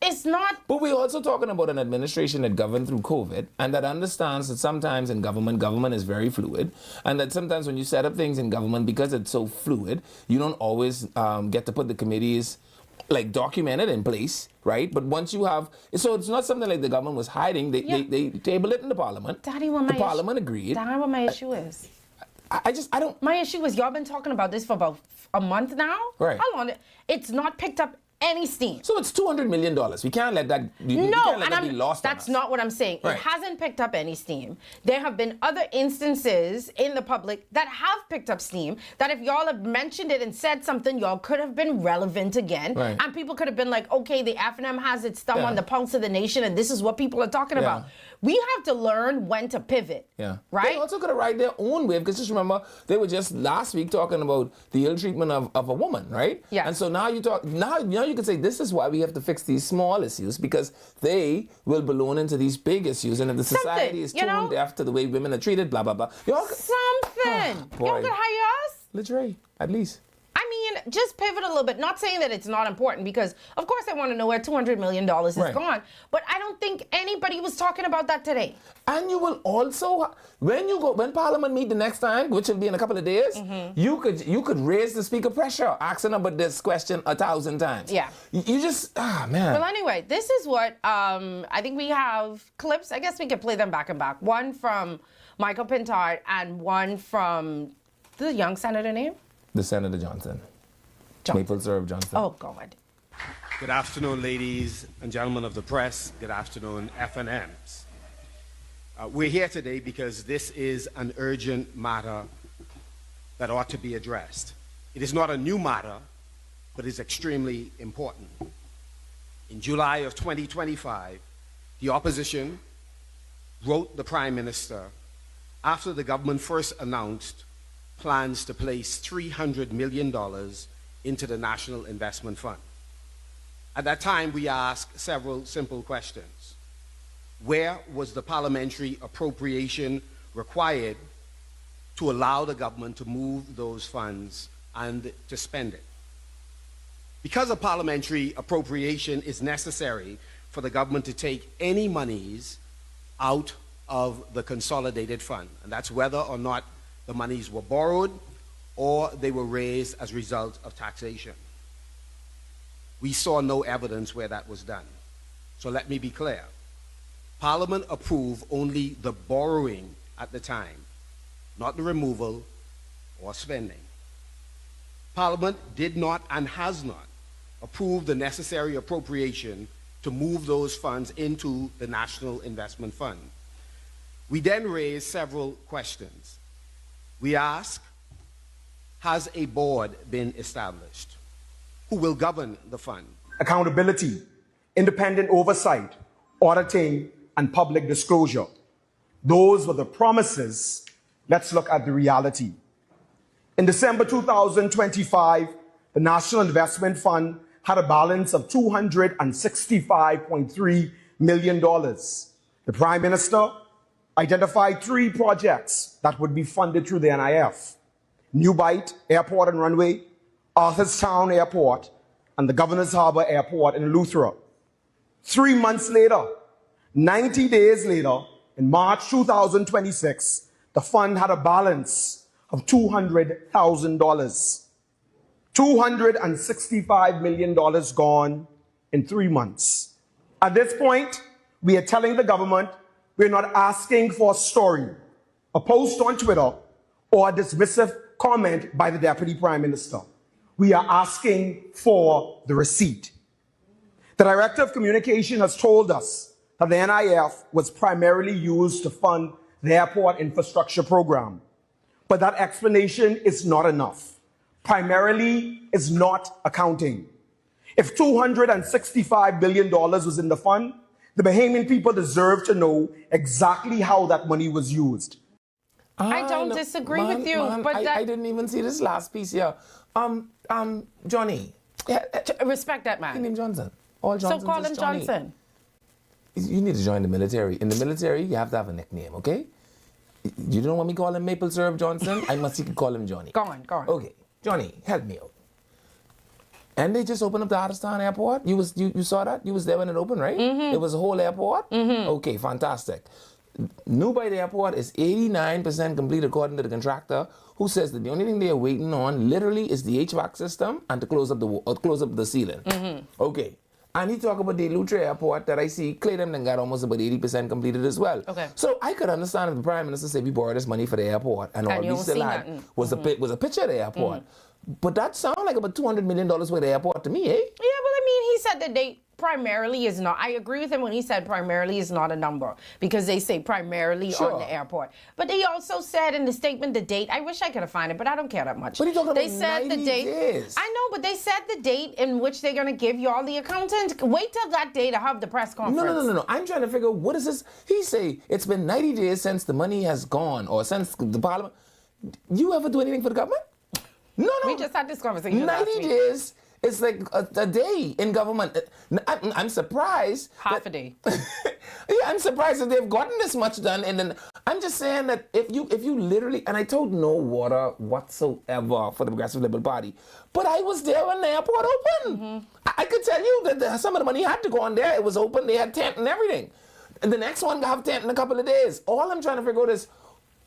it's not. But we're also talking about an administration that governed through COVID, and that understands that sometimes in government is very fluid, and that sometimes when you set up things in government, because it's so fluid, you don't always get to put the committees like documented in place, right? But once you have, so it's not something like the government was hiding. They tabled it in the Parliament. Daddy, what the my Parliament agreed. Daddy, what my issue is. I don't. My issue is y'all been talking about this for about a month now. Right. How long? It's not picked up any steam. So it's $200 million. We can't let that. We can't let that be lost on that's us. not what I'm saying. Right. It hasn't picked up any steam. There have been other instances in the public that have picked up steam, that if y'all have mentioned it and said something, y'all could have been relevant again. Right. And people could have been like, okay, the FNM has its thumb Yeah. on the pulse of the nation, and this is what people are talking Yeah. about. We have to learn when to pivot. Yeah. Right? They also could have ride their own wave, because just remember, they were just last week talking about the ill treatment of a woman, right? Yeah. And so now you can say this is why we have to fix these small issues, because they will balloon into these big issues, and if the society is tone deaf to the way women are treated, blah, blah, blah. Something. Boy. Y'all could hire us? Literally, at least. I mean, just pivot a little bit. Not saying that it's not important, because of course I want to know where $200 million is Right. gone. But I don't think anybody was talking about that today. And you will also, when Parliament meet the next time, which will be in a couple of days, you could raise the speaker pressure, asking about this question 1,000 times. Yeah. You just, man. Well, anyway, this is what I think we have clips. I guess we could play them back and back. One from Michael Pintard and one from the young senator name. The Senator Johnson. Maple syrup Johnson. Oh, God. Good afternoon, ladies and gentlemen of the press. Good afternoon, FNMs. We're here today because this is an urgent matter that ought to be addressed. It is not a new matter, but is extremely important. In July of 2025, the opposition wrote the Prime Minister after the government first announced plans to place $300 million into the National Investment Fund. At that time, we asked several simple questions. Where was the parliamentary appropriation required to allow the government to move those funds and to spend it? Because a parliamentary appropriation is necessary for the government to take any monies out of the consolidated fund, and that's whether or not the monies were borrowed or they were raised as a result of taxation. We saw no evidence where that was done. So let me be clear. Parliament approved only the borrowing at the time, not the removal or spending. Parliament did not and has not approved the necessary appropriation to move those funds into the National Investment Fund. We then raised several questions. We ask, has a board been established? Who will govern the fund? Accountability, independent oversight, auditing, and public disclosure. Those were the promises. Let's look at the reality. In December 2025, the National Investment Fund had a balance of $265.3 million. The Prime Minister identified 3 projects that would be funded through the NIF: New Bight Airport and Runway, Arthurstown Airport, and the Governor's Harbour Airport in Eleuthera. 3 months later, 90 days later, in March 2026, the fund had a balance of $200,000. $265 million gone in 3 months. At this point, we are telling the government we're not asking for a story, a post on Twitter, or a dismissive comment by the Deputy Prime Minister. We are asking for the receipt. The Director of Communication has told us that the NIF was primarily used to fund the airport infrastructure program. But that explanation is not enough. Primarily is not accounting. If $265 billion was in the fund, the Bahamian people deserve to know exactly how that money was used. I don't disagree with you, but I didn't even see this last piece here. Johnny. Respect that man. His name Johnson. All Johnson. So call him Johnny. Johnson. You need to join the military. In the military, you have to have a nickname, okay? You don't want me to call him Maple Syrup Johnson? I must call him Johnny. Go on. Okay, Johnny, help me out. And they just opened up the Arthurstown Airport. You saw that? You was there when it opened, right? Mm-hmm. It was a whole airport? Mm-hmm. Okay, fantastic. New Bight Airport is 89% complete according to the contractor, who says that the only thing they are waiting on literally is the HVAC system and to close up the ceiling. Mm-hmm. Okay. And he talk about the Eleuthera Airport that I see Claydon then got almost about 80% completed as well. Okay. So I could understand if the Prime Minister said we borrowed this money for the airport and all we still had was a picture of the airport. But that sounded like about $200 million worth of airport to me, eh? Yeah, well, I mean, he said that they primarily is not. I agree with him when he said primarily is not a number because they say primarily on the airport. But they also said in the statement the date. I wish I could have found it, but I don't care that much. But he talking they about said 90 the date. days. I know, but they said the date in which they're going to give you all the accountant. Wait till that day to have the press conference. No. I'm trying to figure out what is this. He say it's been 90 days since the money has gone or since the Parliament. You ever do anything for the government? No. We just had this conversation 90 days is like a day in government. I'm surprised. Half a day. Yeah, I'm surprised that they've gotten this much done. And then I'm just saying that if you literally, and I told no water whatsoever for the Progressive Liberal Party, but I was there when the airport opened. Mm-hmm. I could tell you that some of the money had to go on there. It was open. They had tent and everything. And the next one got have tent in a couple of days. All I'm trying to figure out is,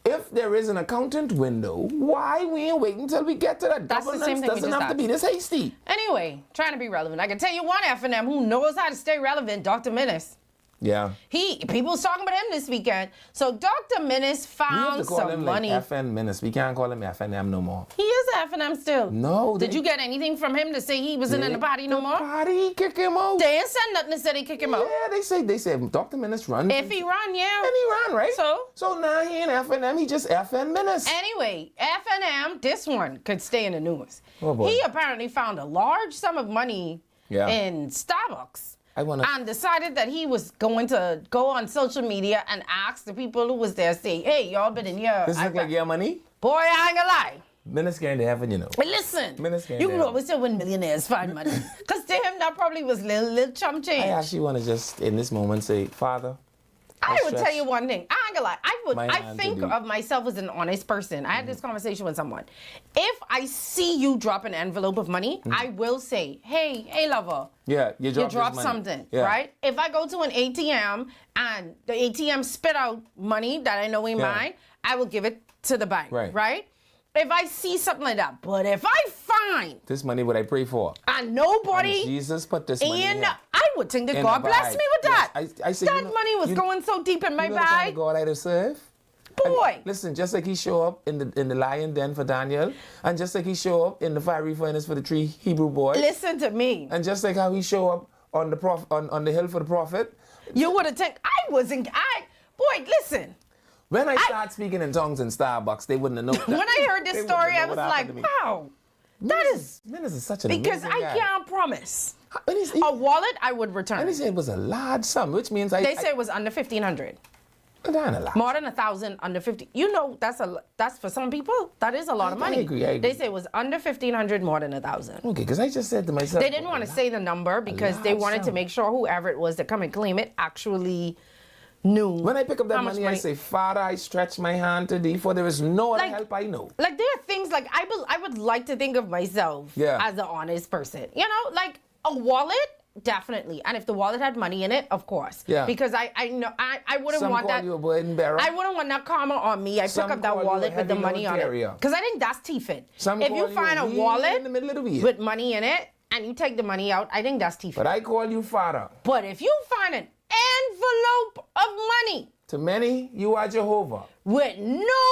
if there is an accountant window, why we ain't waiting until we get to that? That's the same thing we doesn't just have to be this hasty. Anyway, trying to be relevant. I can tell you one F&M who knows how to stay relevant, Dr. Minnis. Yeah. People was talking about him this weekend. So Dr. Minnis found some money. Like FN Minnis. We can't call him FNM no more. He is an F&M still. No. Did you get anything from him to say he wasn't in the party no more? Party kick him out. They ain't said nothing to say they kick him out. Yeah, they say Dr. Minnis run. If he run, yeah. And he run, right? So now he ain't FNM, he just FN Minnis. Anyway, FNM, this one could stay in the news. Oh boy. He apparently found a large sum of money in Starbucks. And decided that he was going to go on social media and ask the people who was there, say, hey, y'all been in here. This look like your money? Boy, I ain't gonna lie. Minnis going to heaven, you know. But listen, you can always say when millionaires find money. Because to him, that probably was little chump change. I actually want to just, in this moment, say, Father, I would tell you one thing. I ain't gonna lie. I think of myself as an honest person. I had this conversation with someone. If I see you drop an envelope of money, I will say, hey, lover. Yeah, you drop something, right? If I go to an ATM and the ATM spit out money that I know ain't mine, I will give it to the bank, right? If I see something like that. But if I find this money, what I pray for, and nobody, and Jesus put this money in, I would think that God bless me with that. Yes, I said, that money was going so deep in my you know the kind bag. of God I serve. Boy, boy. Listen, just like he show up in the lion den for Daniel, and just like he show up in the fiery furnace for the 3 Hebrew boys. Listen to me. And just like how he show up on the on the hill for the prophet. You would have taken. Boy, listen. When I start speaking in tongues in Starbucks, they wouldn't have known that. When I heard this story, I was like, wow. That is such an because amazing I guy. can't promise. A wallet I would return. And he said it was a large sum, which means They say it was under 1,500. More than 1,000 under 50. You know, that's for some people. That is a lot of money. I agree. They say it was under 1,500, more than 1,000. Okay, because I just said to myself, They didn't want to say the number because they wanted to make sure whoever it was that come and claim it actually knew. When I pick up that money, I say, Father, I stretch my hand to thee, for there is no other help I know. Like, there are things like I would like to think of myself as an honest person. You know, like a wallet, definitely. And if the wallet had money in it, of course. Yeah. Because I know I wouldn't Some want call that. you a burden bearer. I wouldn't want that karma on me. I Some pick up that call you wallet a with the heavy money on it. carrier. Because I think that's T-fit. Some If call you you find a wheel wallet in the middle of the wheel. with money in it and you take the money out, I think that's T-fit. But I call you Father. But if you find an envelope of money To many, you are Jehovah. with no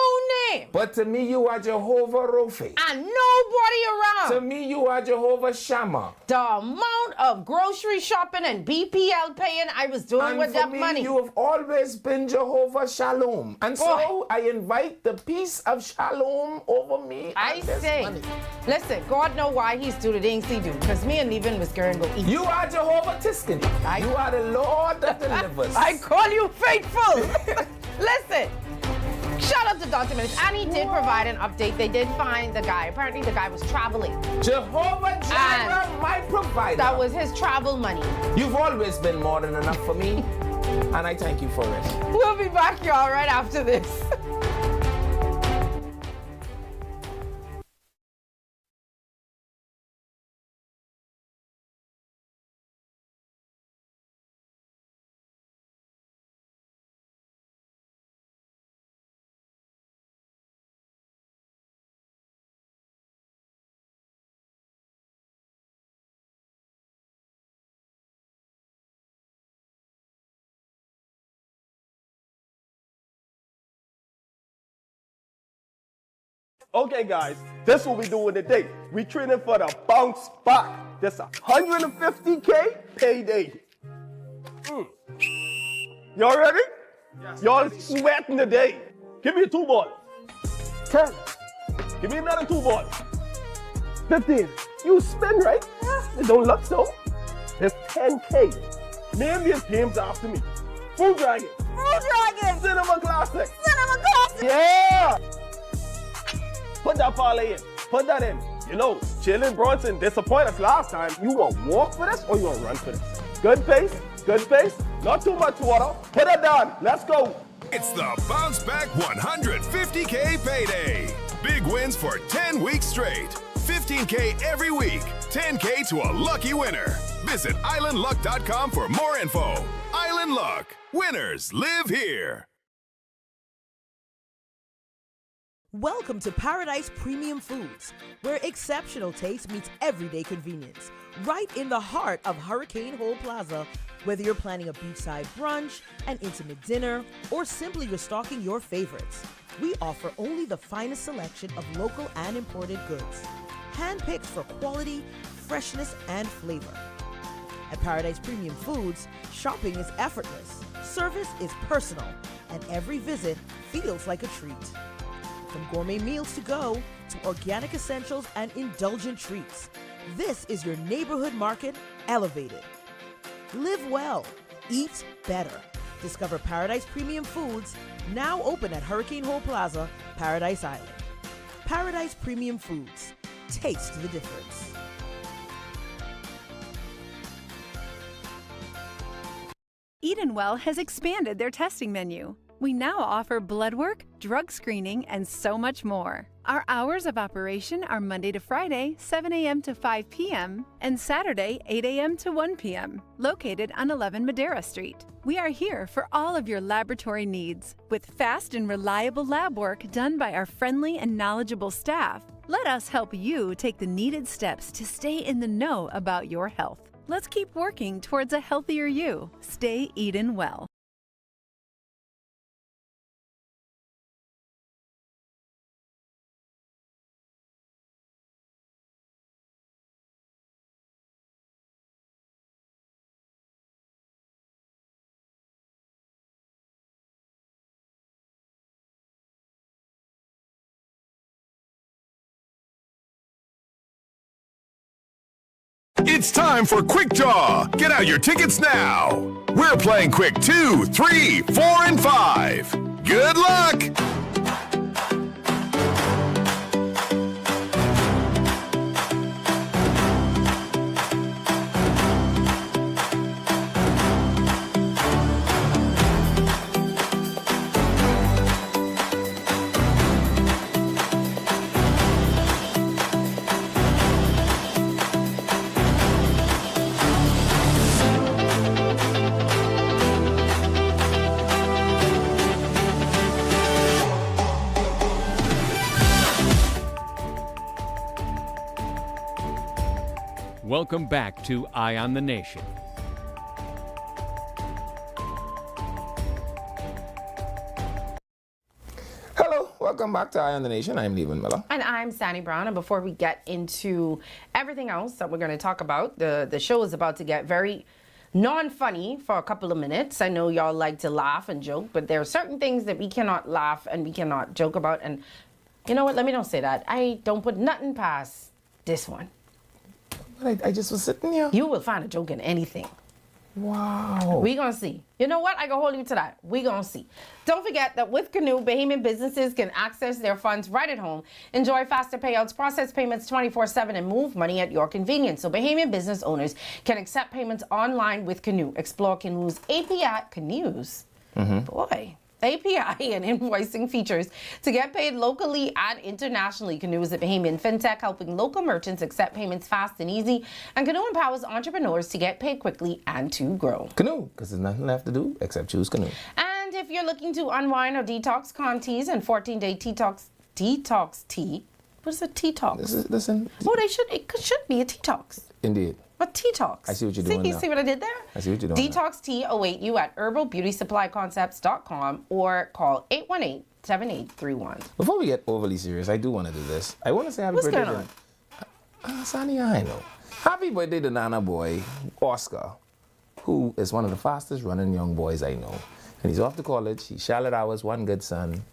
name But to me, you are Jehovah Rophe. and nobody around, To me, you are Jehovah Shammah. the amount of grocery shopping and BPL paying I was doing And with for that me, money. you have always been Jehovah Shalom. And so I invite the peace of Shalom over me. I and this say, money. listen, God know why he's do the things he do. Because me and Levin was going to go eat. You are Jehovah Tiskin. You are the Lord that delivers. I call you faithful. Listen. Shout out to Dr. Minutes. And he did provide an update. They did find the guy. Apparently the guy was traveling. Jehovah Jireh, my provider. That was his travel money. You've always been more than enough for me. And I thank you for it. We'll be back, y'all, right after this. Okay, guys, this is what we doing today. We training for the bounce back. This 150K payday. Y'all ready? Yes. Y'all sweating today. Give me a 2 ball. 10. Give me another 2 ball. 15. You spin, right? It don't look so. It's 10K. Name these games after me. Food Dragon. Food Dragon. Cinema Classic. Cinema Classic. Yeah. Put that parlay in. Put that in. You know, Jalen Brunson disappointed us last time. You want to walk for this or you want to run for this? Good pace. Good pace. Not too much water. Put it down. Let's go. It's the Bounce Back 150K Payday. Big wins for 10 weeks straight. 15K every week. 10K to a lucky winner. Visit islandluck.com for more info. Island Luck. Winners live here. Welcome to Paradise Premium Foods, where exceptional taste meets everyday convenience. Right in the heart of Hurricane Hole Plaza, whether you're planning a beachside brunch, an intimate dinner, or simply restocking your favorites, we offer only the finest selection of local and imported goods, handpicked for quality, freshness, and flavor. At Paradise Premium Foods, shopping is effortless, service is personal, and every visit feels like a treat. From gourmet meals to go to organic essentials and indulgent treats, this is your neighborhood market elevated. Live well, eat better. Discover Paradise Premium Foods, now open at Hurricane Hole Plaza, Paradise Island. Paradise Premium Foods. Taste the difference. Edenwell has expanded their testing menu. We now offer blood work, drug screening, and so much more. Our hours of operation are Monday to Friday, 7 a.m. to 5 p.m., and Saturday, 8 a.m. to 1 p.m., located on 11 Madera Street. We are here for all of your laboratory needs, with fast and reliable lab work done by our friendly and knowledgeable staff. Let us help you take the needed steps to stay in the know about your health. Let's keep working towards a healthier you. Stay Eden well. It's time for Quick Draw. Get out your tickets now. We're playing Quick 2, 3, 4, and 5. Good luck! Welcome back to Eye on the Nation. Hello, welcome back to Eye on the Nation. I'm Levan Miller. And I'm Sandy Brown. And before we get into everything else that we're going to talk about, the show is about to get very non-funny for a couple of minutes. I know y'all like to laugh and joke, but there are certain things that we cannot laugh and we cannot joke about. And you know what? Let me don't say that. I don't put nothing past this one. I just was sitting here. You will find a joke in anything. Wow. We gonna see. You know what? I can hold you to that. We gonna see. Don't forget that with Canoe, Bahamian businesses can access their funds right at home, enjoy faster payouts, process payments 24/7, and move money at your convenience. So Bahamian business owners can accept payments online with Canoe. Explore Canoe's API and invoicing features to get paid locally and internationally. Canoe is a Bahamian fintech helping local merchants accept payments fast and easy. And Canoe empowers entrepreneurs to get paid quickly and to grow. Canoe, because there's nothing left to do except choose Canoe. And if you're looking to unwind or detox, con teas and 14-day detox tea. What is a detox? Listen. Oh, it should be a detox. Indeed. But detox. I see what you're doing now. See what I did there? I see what you're doing Detox tea await you at herbalbeautysupplyconcepts.com or call 818-7831. Before we get overly serious, I do want to do this. I want to say happy birthday. What's going on? Sonny, I know. Happy birthday to Nana boy, Oscar, who is one of the fastest running young boys I know. And he's off to college. He's Charlotte Hours, one good son.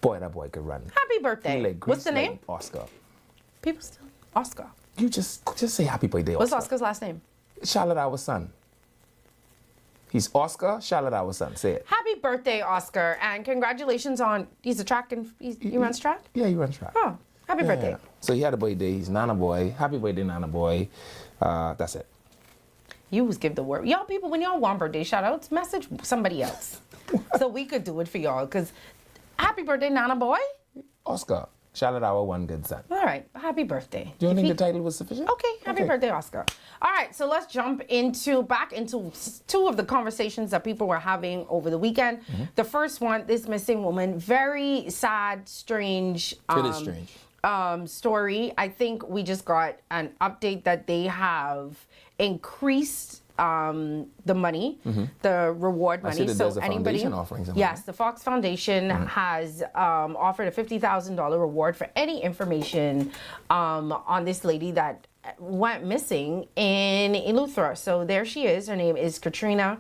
Boy, that boy could run. Happy birthday. What's the name? Oscar. People still. Oscar. You just say happy birthday, Oscar. What's Oscar's last name? Charlotte Hours son. He's Oscar, Charlotte Hours son. Say it. Happy birthday, Oscar, and congratulations on, he runs track? Yeah, he runs track. Oh, happy birthday. So he had a birthday. He's Nana boy. Happy birthday, Nana boy. That's it. You always give the word. Y'all people, when y'all want birthday shout outs, message somebody else. So we could do it for y'all, because happy birthday, Nana boy. Oscar. Charlotte Hour, one good son. All right. Happy birthday. Do you think the title was sufficient? Okay. Happy birthday, Oscar. All right. So let's jump back into two of the conversations that people were having over the weekend. Mm-hmm. The first one, this missing woman, very sad, strange. It is strange. Story. I think we just got an update that they have increased the money, the reward money. So anybody, yes, the Fox Foundation has offered a $50,000 reward for any information on this lady that went missing in Eleuthera. So there she is. Her name is Katrina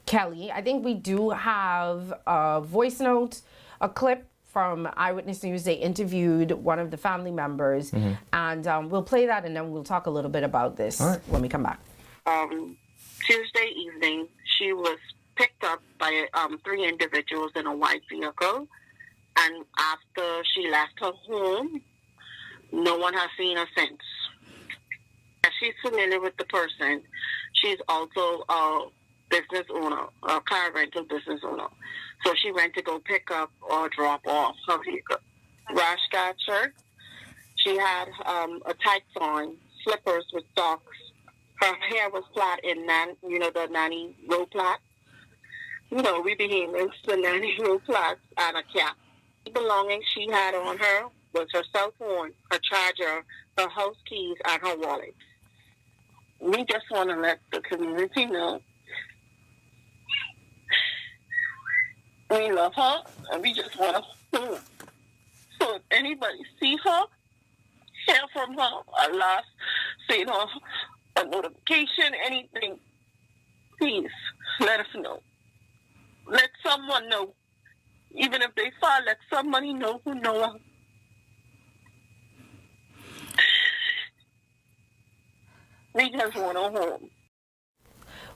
Kelly. I think we do have a voice note, a clip from Eyewitness News. They interviewed one of the family members, and we'll play that, and then we'll talk a little bit about this when we come back. Tuesday evening, she was picked up by 3 individuals in a white vehicle, and after she left her home, no one has seen her since. As she's familiar with the person, she's also a business owner, a car rental business owner. So she went to go pick up or drop off her vehicle. Rash guard shirt. She had a tights on, slippers with socks. Her hair was flat in the nanny roll plait. We Bahamians, the nanny roll plaits, and a cap. The belongings she had on her was her cell phone, her charger, her house keys, and her wallet. We just want to let the community know we love her, and we just want to. So if anybody see her, hear from her, or last seen her, a notification, anything, please let us know. Let someone know. Even if they fall, let somebody know who know her. We just want a home.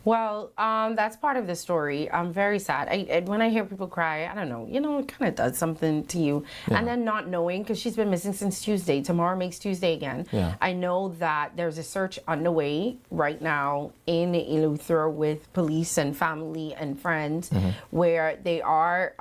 Well, that's part of the story. I'm very sad. When I hear people cry, I don't know, it kind of does something to you. Yeah. And then not knowing, because she's been missing since Tuesday. Tomorrow makes Tuesday again. Yeah. I know that there's a search underway right now in Eleuthera with police and family and friends, where they are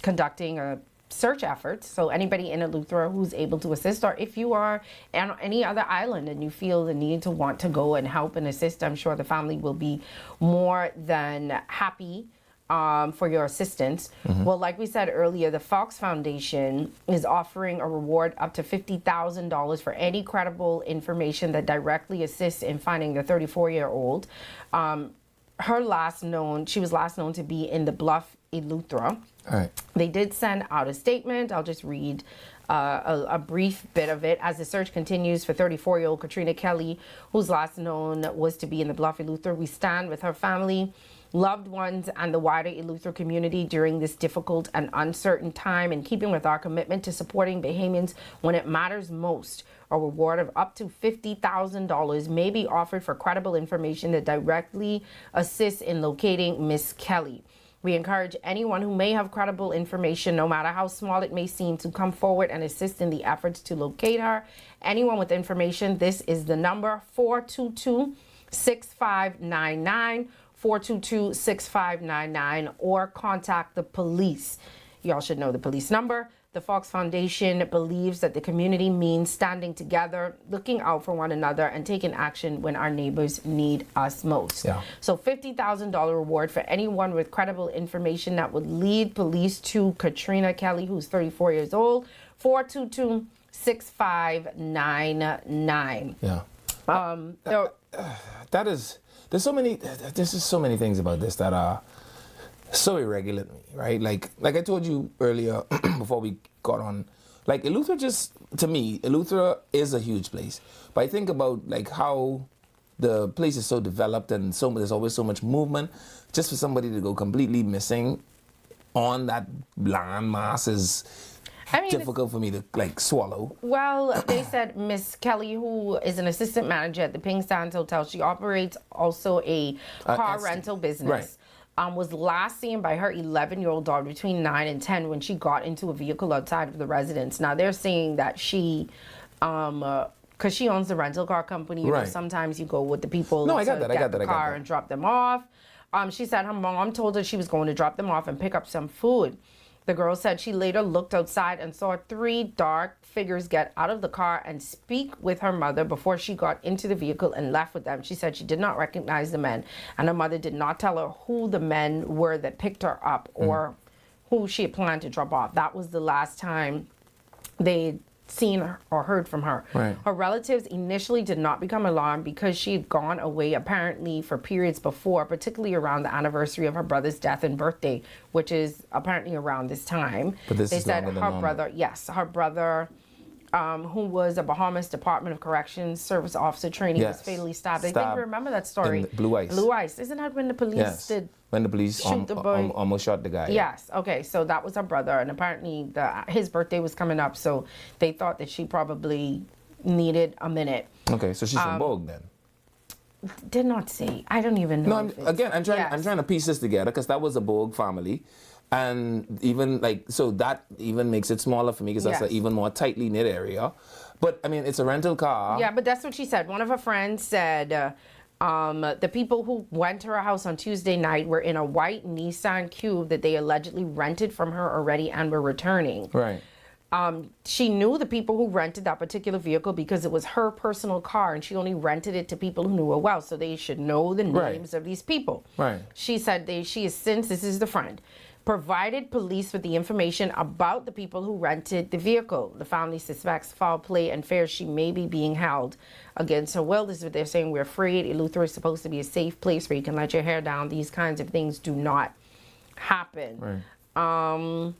conducting a search efforts. So anybody in Eleuthera who's able to assist, or if you are on any other island and you feel the need to want to go and help and assist, I'm sure the family will be more than happy for your assistance. Well, like we said earlier, the Fox Foundation is offering a reward up to $50,000 for any credible information that directly assists in finding the 34-year-old. She was last known to be in the Bluff, Eleuthera. All right. They did send out a statement. I'll just read a brief bit of it. As the search continues for 34-year-old Katrina Kelly, whose last known was to be in the Bluff, Eleuthera, we stand with her family, loved ones, and the wider Eleuthera community during this difficult and uncertain time, in keeping with our commitment to supporting Bahamians when it matters most. A reward of up to $50,000 may be offered for credible information that directly assists in locating Miss Kelly. We encourage anyone who may have credible information, no matter how small it may seem, to come forward and assist in the efforts to locate her. Anyone with information, this is the number 422-6599, 422-6599, or contact the police. Y'all should know the police number. The Fox Foundation believes that the community means standing together, looking out for one another, and taking action when our neighbors need us most. Yeah. So $50,000 reward for anyone with credible information that would lead police to Katrina Kelly, who's 34 years old, 422-6599. Yeah. There's so many things about this that are so irregular to me, right? Like I told you earlier before we got on, like Eleuthera Eleuthera is a huge place. But I think about like how the place is so developed and there's always so much movement. Just for somebody to go completely missing on that land mass is difficult for me to like swallow. Well, they said Miss Kelly, who is an assistant manager at the Pink Sands Hotel, she operates also a car rental business. Right. Was last seen by her 11-year-old daughter between 9 and 10 when she got into a vehicle outside of the residence. Now, they're saying that she, because she owns the rental car company, you know, sometimes you go with the people to get the car and drop them off. She said her mom told her she was going to drop them off and pick up some food. The girl said she later looked outside and saw 3 dark figures get out of the car and speak with her mother before she got into the vehicle and left with them. She said she did not recognize the men, and her mother did not tell her who the men were that picked her up or who she had planned to drop off. That was the last time they'd seen her or heard from her. Right. Her relatives initially did not become alarmed because she had gone away apparently for periods before, particularly around the anniversary of her brother's death and birthday, which is apparently around this time. But this they is said longer than her normal. brother, her brother, who was a Bahamas Department of Corrections service officer trainee, was fatally stabbed. I think you remember that story. In Blue Ice. Blue Ice. Isn't that when the police did? When the police shoot the boy? almost shot the guy. Yes. Okay. So that was her brother, and apparently his birthday was coming up, so they thought that she probably needed a minute. Okay, so she's from Bogue then. Did not say. I don't even know. No, I'm trying to piece this together because that was a Bogue family, and even so that even makes it smaller for me because that's an even more tightly knit area. But I mean, it's a rental car. Yeah, but that's what she said. One of her friends said. The people who went to her house on Tuesday night were in a white Nissan Cube that they allegedly rented from her already and were returning. Right. She knew the people who rented that particular vehicle because it was her personal car and she only rented it to people who knew her well, so they should know the names of these people. Right. She said she has since, this is the friend, provided police with the information about the people who rented the vehicle. The family suspects foul play and fears she may be being held against her will. This is what they're saying. We're afraid. Eleuthera is supposed to be a safe place where you can let your hair down. These kinds of things do not happen. Right.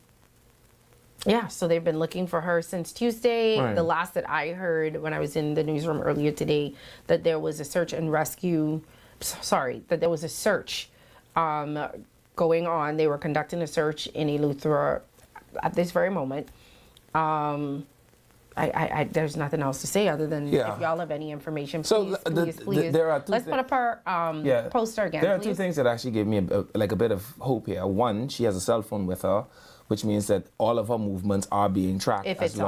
Yeah, so they've been looking for her since Tuesday. Right. The last that I heard when I was in the newsroom earlier today, that there was a search and rescue, that there was a search going on. They were conducting a search in Eleuthera at this very moment. there's nothing else to say other than Yeah. if y'all have any information, So please. there are two Let's put up her poster again, There are please. two things that actually gave me a bit of hope here. One, she has a cell phone with her, which means that all of her movements are being tracked If as it's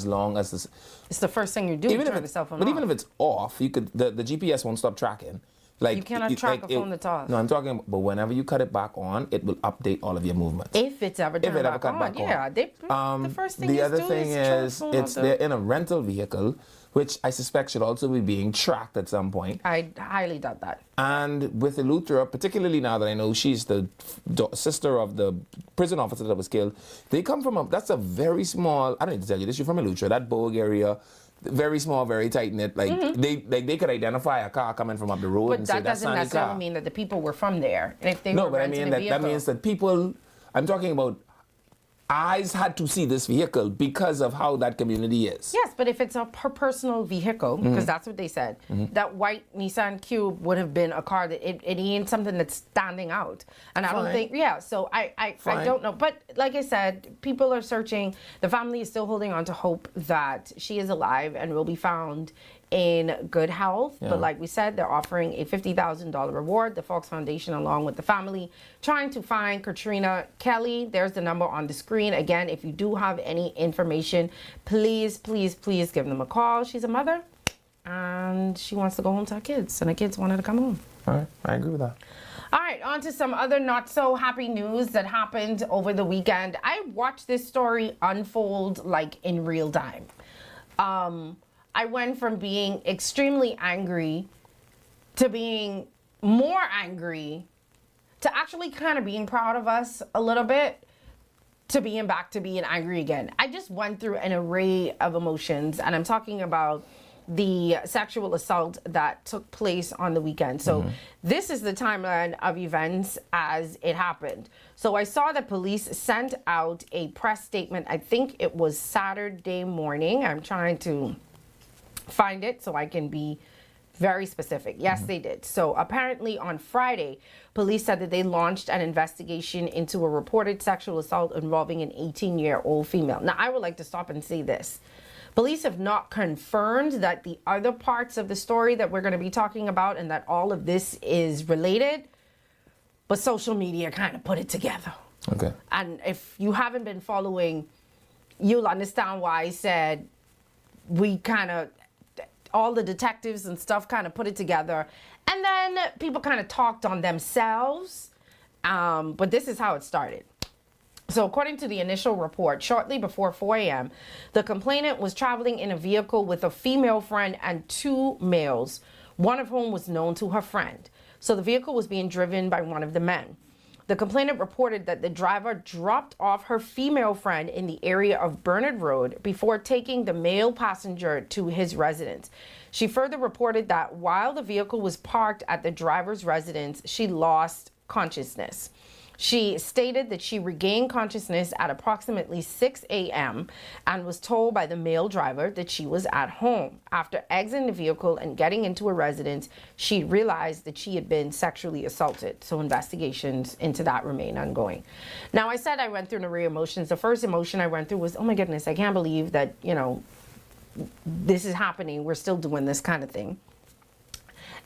long as this. It's the first thing you do. Even turn if the cell phone but off. even if it's off, you could the GPS won't stop tracking. Like You cannot track a phone that's off. No, I'm talking. But whenever you cut it back on, it will update all of your movements. If it's ever turned back on, yeah. The first thing the you other do thing is turn the phone off, they're in a rental vehicle, which I suspect should also be being tracked at some point. I highly doubt that. And with Eleuthera, particularly now that I know she's the sister of the prison officer that was killed, they come from that's a very small, I don't need to tell you this, you're from Eleuthera, that Bogue area, very small, very tight-knit, they could identify a car coming from up the road But and that say that's doesn't Sandy necessarily car. mean that the people were from there. And if they No, were but I renting mean a that vehicle, means that people, I'm talking about eyes had to see this vehicle because of how that community is. Yes, but if it's her personal vehicle, because that's what they said, that white Nissan Cube would have been a car that it ain't something that's standing out. And I don't Fine. think, so I Fine. don't know. But like I said, people are searching. The family is still holding on to hope that she is alive and will be found in good health. Yeah. But like we said, they're offering a $50,000 reward. The Fox Foundation, along with the family, trying to find Katrina Kelly. There's the number on the screen. Again, if you do have any information, please, please, please give them a call. She's a mother and she wants to go home to her kids, and her kids want her to come home. All right, I agree with that. All right, on to some other not so happy news that happened over the weekend. I watched this story unfold like in real time. I went from being extremely angry to being more angry to actually kind of being proud of us a little bit to being back to being angry again. I just went through an array of emotions, and I'm talking about the sexual assault that took place on the weekend. So this is the timeline of events as it happened. So I saw that police sent out a press statement. I think it was Saturday morning. I'm trying to find it so I can be very specific. Yes, they did. So apparently on Friday, police said that they launched an investigation into a reported sexual assault involving an 18-year-old female. Now, I would like to stop and say this. Police have not confirmed that the other parts of the story that we're going to be talking about and that all of this is related, but social media kind of put it together. Okay. And if you haven't been following, you'll understand why I said we kind of, all the detectives and stuff kind of put it together. And then people kind of talked on themselves. But this is how it started. So according to the initial report, shortly before 4 a.m., the complainant was traveling in a vehicle with a female friend and two males, one of whom was known to her friend. So the vehicle was being driven by one of the men. The complainant reported that the driver dropped off her female friend in the area of Bernard Road before taking the male passenger to his residence. She further reported that while the vehicle was parked at the driver's residence, she lost consciousness. She stated that she regained consciousness at approximately 6 a.m. and was told by the male driver that she was at home. After exiting the vehicle and getting into a residence, she realized that she had been sexually assaulted. So investigations into that remain ongoing. Now, I said I went through an array of emotions. The first emotion I went through was, oh my goodness, I can't believe that, this is happening. We're still doing this kind of thing.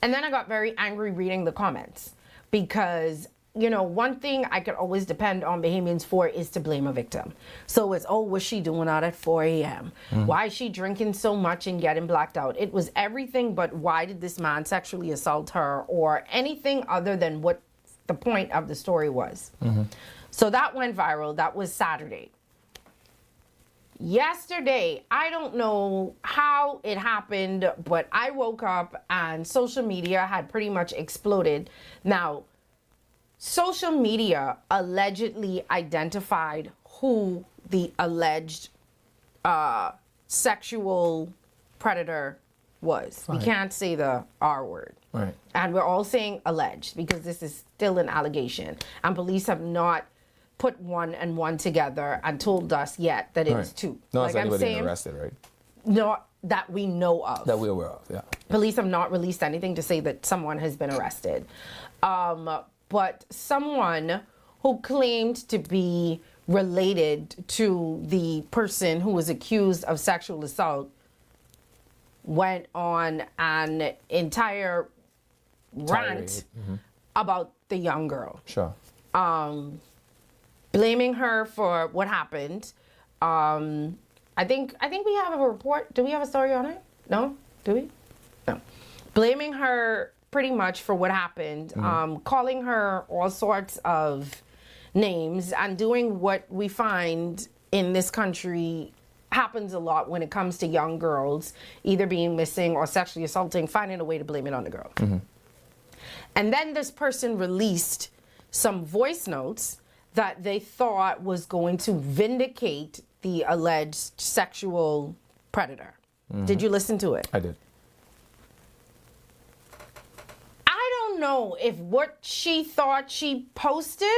And then I got very angry reading the comments because one thing I could always depend on Bahamians for is to blame a victim. So it's, what's she doing out at 4 a.m.? Why is she drinking so much and getting blacked out? It was everything but why did this man sexually assault her or anything other than what the point of the story was. So that went viral. That was Saturday. Yesterday, I don't know how it happened, but I woke up and social media had pretty much exploded. Now, social media allegedly identified who the alleged sexual predator was. Right. We can't say the R word. Right. And we're all saying alleged because this is still an allegation. And police have not put one and one together and told us yet that it was two. No, like it's anybody I'm saying, arrested, right? not that we know of. That we're aware of, yeah. Police have not released anything to say that someone has been arrested. But someone who claimed to be related to the person who was accused of sexual assault went on an entire rant about the young girl. Sure. Blaming her for what happened. I think we have a report. Do we have a story on it? No? Do we? No. Blaming her pretty much for what happened, calling her all sorts of names, and doing what we find in this country happens a lot when it comes to young girls either being missing or sexually assaulting, finding a way to blame it on the girl. And then this person released some voice notes that they thought was going to vindicate the alleged sexual predator. Did you listen to it? I did. I don't know if what she thought she posted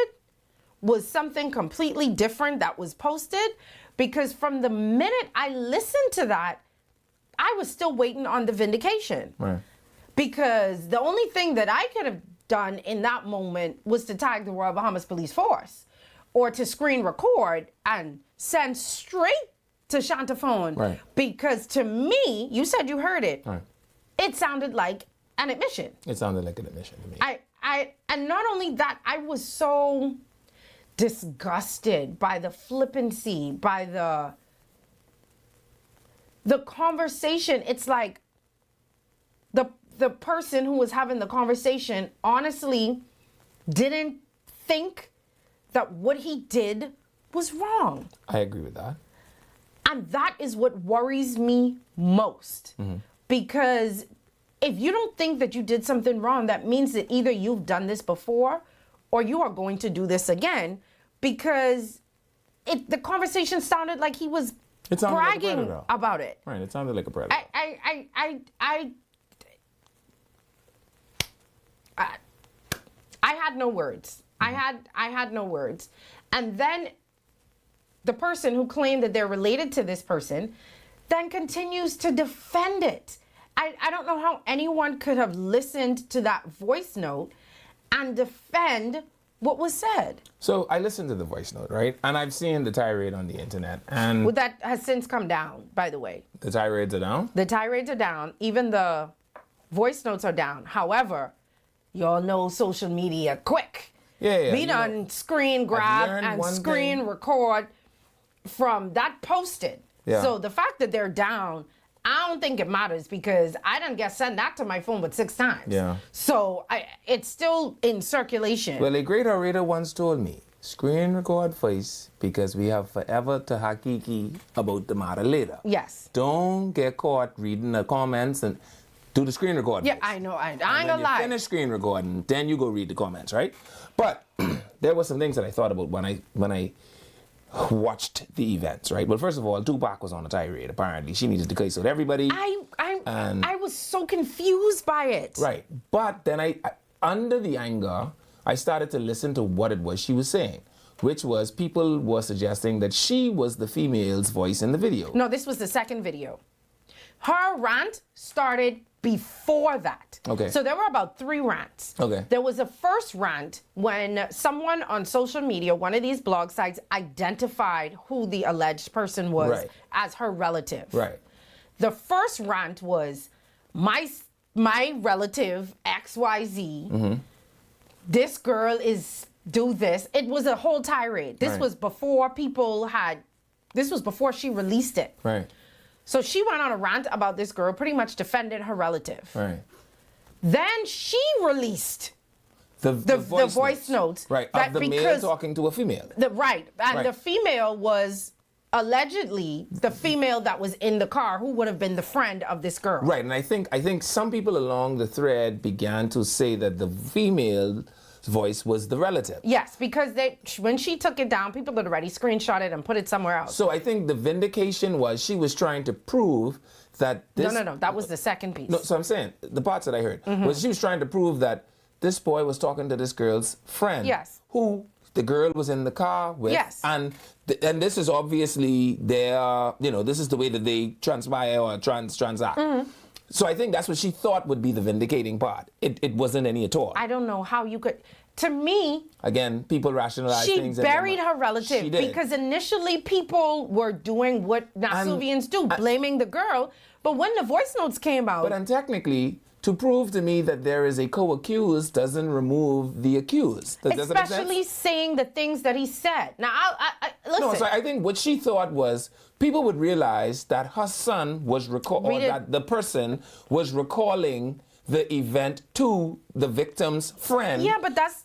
was something completely different that was posted, because from the minute I listened to that, I was still waiting on the vindication. Right. Because the only thing that I could have done in that moment was to tag the Royal Bahamas Police Force or to screen record and send straight to Shantaphone. Right. Because to me, you said you heard it, Right. it sounded like an admission. It sounded like an admission to me. And not only that, I was so disgusted by the flippancy, by the conversation. It's like the person who was having the conversation honestly didn't think that what he did was wrong. I agree with that. And that is what worries me most. Because if you don't think that you did something wrong, that means that either you've done this before or you are going to do this again, because the conversation sounded like he was bragging about it. Right, it sounded like a predator. I had no words. I had no words. And then the person who claimed that they're related to this person then continues to defend it. I don't know how anyone could have listened to that voice note and defend what was said. So I listened to the voice note, right? And I've seen the tirade on the internet. And Well, that has since come down, by the way. the tirades are down? The tirades are down. Even the voice notes are down. However, y'all know social media quick. Yeah. We done screen grab and screen record from that posted. Yeah. So the fact that they're down, I don't think it matters, because I done get sent that to my phone but 6 times. Yeah. So it's still in circulation. Well, a great orator once told me, screen record first because we have forever to hakiki about the matter later. Yes. Don't get caught reading the comments and do the screen record. Yeah, I know. I ain't And gonna lie. finish screen recording, then you go read the comments, right? But there were some things that I thought about when I watched the events, right? Well, first of all, Tupac was on a tirade. Apparently, she needed to case with everybody. I was so confused by it. Right, but then I under the anger, I started to listen to what it was she was saying, which was people were suggesting that she was the female's voice in the video. No, this was the second video. Her rant started before that. Okay. So there were about 3 rants. Okay. There was a first rant when someone on social media, one of these blog sites, identified who the alleged person was Right. as her relative. Right. The first rant was my relative XYZ. This girl is do this. It was a whole tirade. This Right. was before this was before she released it. Right. So she went on a rant about this girl, pretty much defended her relative. Right. Then she released The voice notes. Right. that Of the male because- talking to a female. Right. And Right. the female was allegedly the female that was in the car, who would have been the friend of this girl. Right, and I think some people along the thread began to say that the female's voice was the relative. Yes, because when she took it down, people had already screenshot it and put it somewhere else. So I think the vindication was she was trying to prove that this... No. That was the second piece. No, so I'm saying, the parts that I heard, was she was trying to prove that this boy was talking to this girl's friend. Yes. Who the girl was in the car with. Yes. And this is obviously their, this is the way that they transpire or transact. So I think that's what she thought would be the vindicating part. It wasn't any at all. I don't know how you could. to me, Again, people rationalize she things. buried her She relative did. because initially people were doing what Nasuvians do, blaming the girl. But when the voice notes came out, But technically, to prove to me that there is a co-accused doesn't remove the accused. Does that make sense? especially saying the things that he said. Now, I listen. No, so I think what she thought was people would realize that her son was that the person was recalling the event to the victim's friend. Yeah, but that's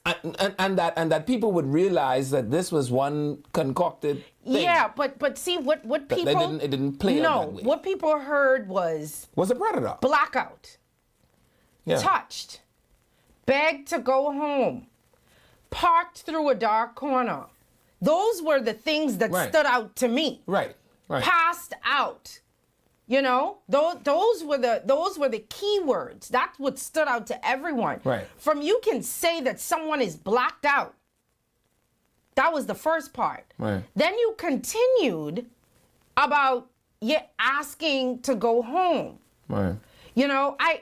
and that people would realize that this was one concocted thing. Yeah, but see what people it didn't play out that way. What people heard was a predator. Blackout. Yeah. Touched. Begged to go home. Parked through a dark corner. Those were the things that stood out to me. Right. Passed out. You know, those were the key words. That's what stood out to everyone. Right. From you can say that someone is blacked out. That was the first part. Right. Then you continued about asking to go home. Right. You know, I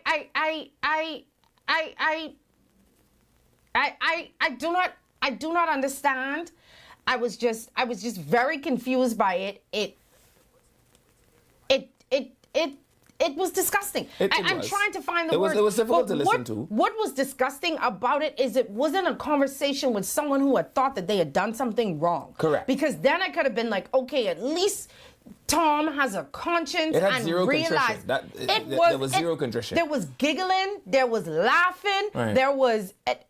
do not understand. I was just very confused by it. It was disgusting. I'm was. trying to find the It was- word. it was difficult to listen to. What was disgusting about it is it wasn't a conversation with someone who had thought that they had done something wrong. Correct. Because then I could have been like, okay, at least Tom has a conscience It had and zero realized contrition. There was zero contrition. There was giggling. There was laughing. Right. There was it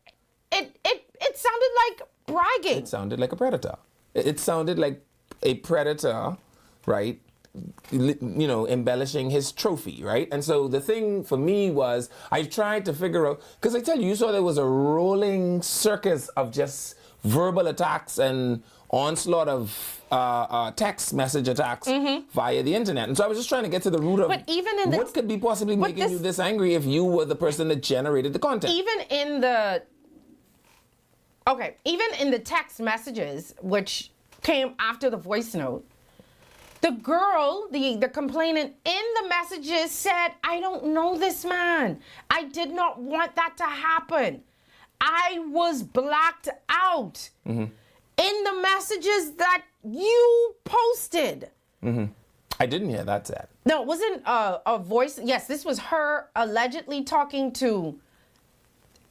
sounded like bragging. It sounded like a predator. It sounded like a predator, right? You know, embellishing his trophy, right? And so the thing for me was, I tried to figure out, because I tell you, you saw there was a rolling circus of just verbal attacks and onslaught of text message attacks via the internet. And so I was just trying to get to the root of But even in what could be possibly making you this angry if you were the person that generated the content. Even in the text messages, which came after the voice note, the girl, the complainant in the messages said, I don't know this man. I did not want that to happen. I was blacked out in the messages that you posted. I didn't hear that said. No, it wasn't a voice. Yes, this was her allegedly talking to,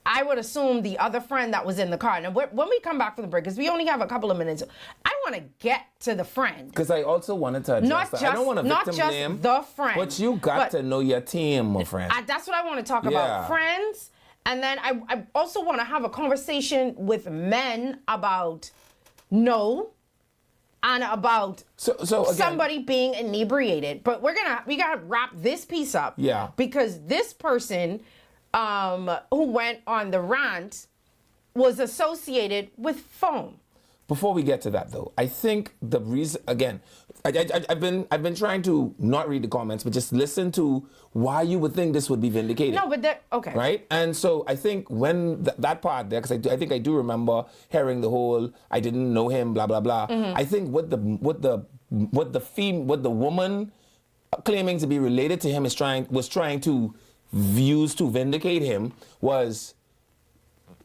I would assume, the other friend that was in the car. Now, when we come back from the break, because we only have a couple of minutes, I want to get to the friend. Because I also wanted to address that. I don't want to victim blame. Not just the friend. But you got to know your team, my friend. That's what I want to talk about. Friends. And then I also want to have a conversation with men about and about again, somebody being inebriated. But we gotta wrap this piece up. Yeah. Because this person who went on the rant was associated with foam. Before we get to that, though, I think the reason, again, I've been trying to not read the comments, but just listen to why you would think this would be vindicated. No, but okay. Right? And so I think when that part there, because I think I do remember hearing the whole, I didn't know him, blah, blah, blah. I think what the woman claiming to be related to him was trying to use to vindicate him was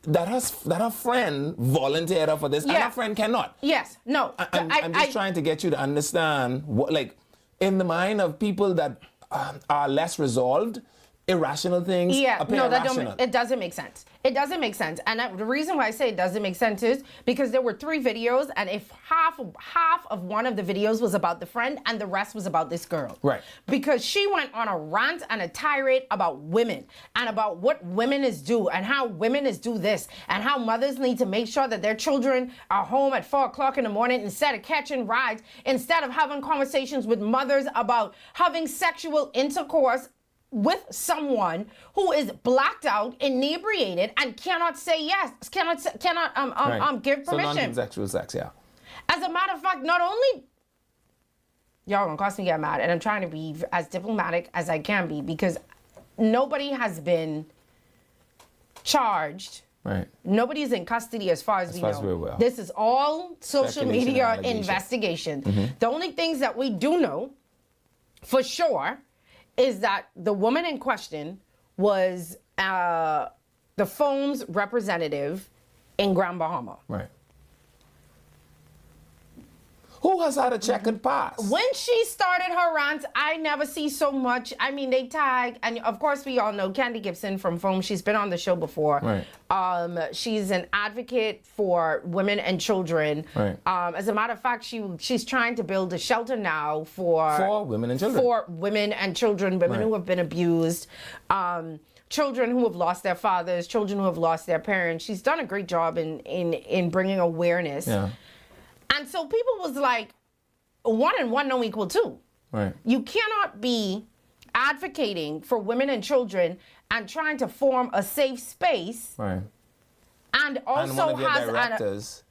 that her friend volunteered her for this, and her friend cannot. Yes, no. I'm just trying to get you to understand what, like, in the mind of people that are less resolved, irrational things appear rational. It doesn't make sense. It doesn't make sense. And the reason why I say it doesn't make sense is because there were 3 videos, and if half of one of the videos was about the friend and the rest was about this girl. Right. Because she went on a rant and a tirade about women and about what women is do and how women is do this and how mothers need to make sure that their children are home at 4 o'clock in the morning instead of catching rides, instead of having conversations with mothers about having sexual intercourse with someone who is blacked out, inebriated, and cannot say yes, cannot give So permission. non-consensual sex, yeah. As a matter of fact, not only y'all gonna cause me to get mad, and I'm trying to be as diplomatic as I can be because nobody has been charged. Right. Nobody's in custody as far as we know. we're aware. This is all social Speculation media and allegation. investigation. The only things that we do know for sure is that the woman in question was the Foam's representative in Grand Bahama. Right. Who has had a checkered past? When she started her rant, I never see so much. I mean, they tag, and of course we all know Candy Gibson from Foam. She's been on the show before. Right. She's an advocate for women and children. Right. As a matter of fact, she's trying to build a shelter now for women and children. For women and children, women Right. who have been abused. Children who have lost their fathers, children who have lost their parents. She's done a great job in bringing awareness. Yeah. And so people was like, 1 and 1 don't equal 2. Right. You cannot be advocating for women and children and trying to form a safe space Right. and also and one of your has directors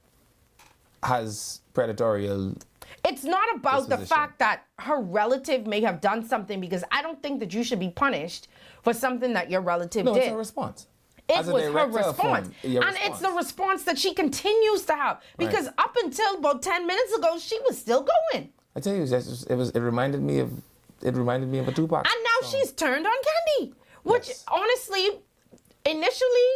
has predatorial. it's not about the disposition. fact that her relative may have done something, because I don't think that you should be punished for something that your relative No, did. it's a response. It As a was her director of response. Foam, your And it's the response that she continues to have. Because Right. up until about 10 minutes ago, she was still going. I tell you, it reminded me of a Tupac. And now she's turned on Candy, which honestly, initially,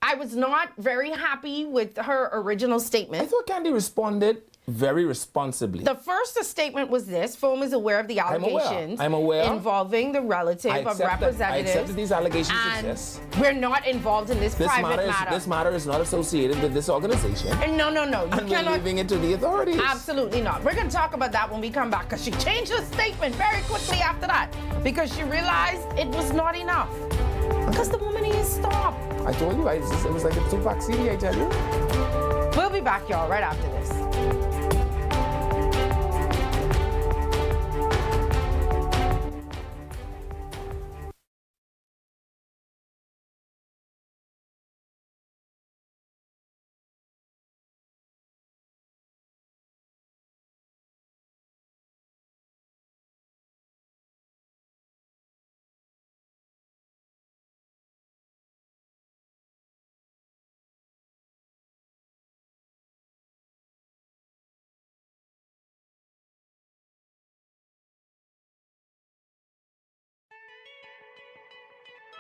I was not very happy with her original statement. I thought Candy responded very responsibly. The first statement was this: Foam is aware of the allegations I'm aware. involving the relative I of accept that- I representatives. accept that these allegations and exist. We're not involved in this private matter. This matter is not associated with this organization. And no. You and we're cannot. leaving it to the authorities. Absolutely not. We're going to talk about that when we come back, because she changed her statement very quickly after that, because she realized it was not enough. Because the woman is stopped. I told you, it was like a Tupac CD, I tell you. We'll be back, y'all, right after this.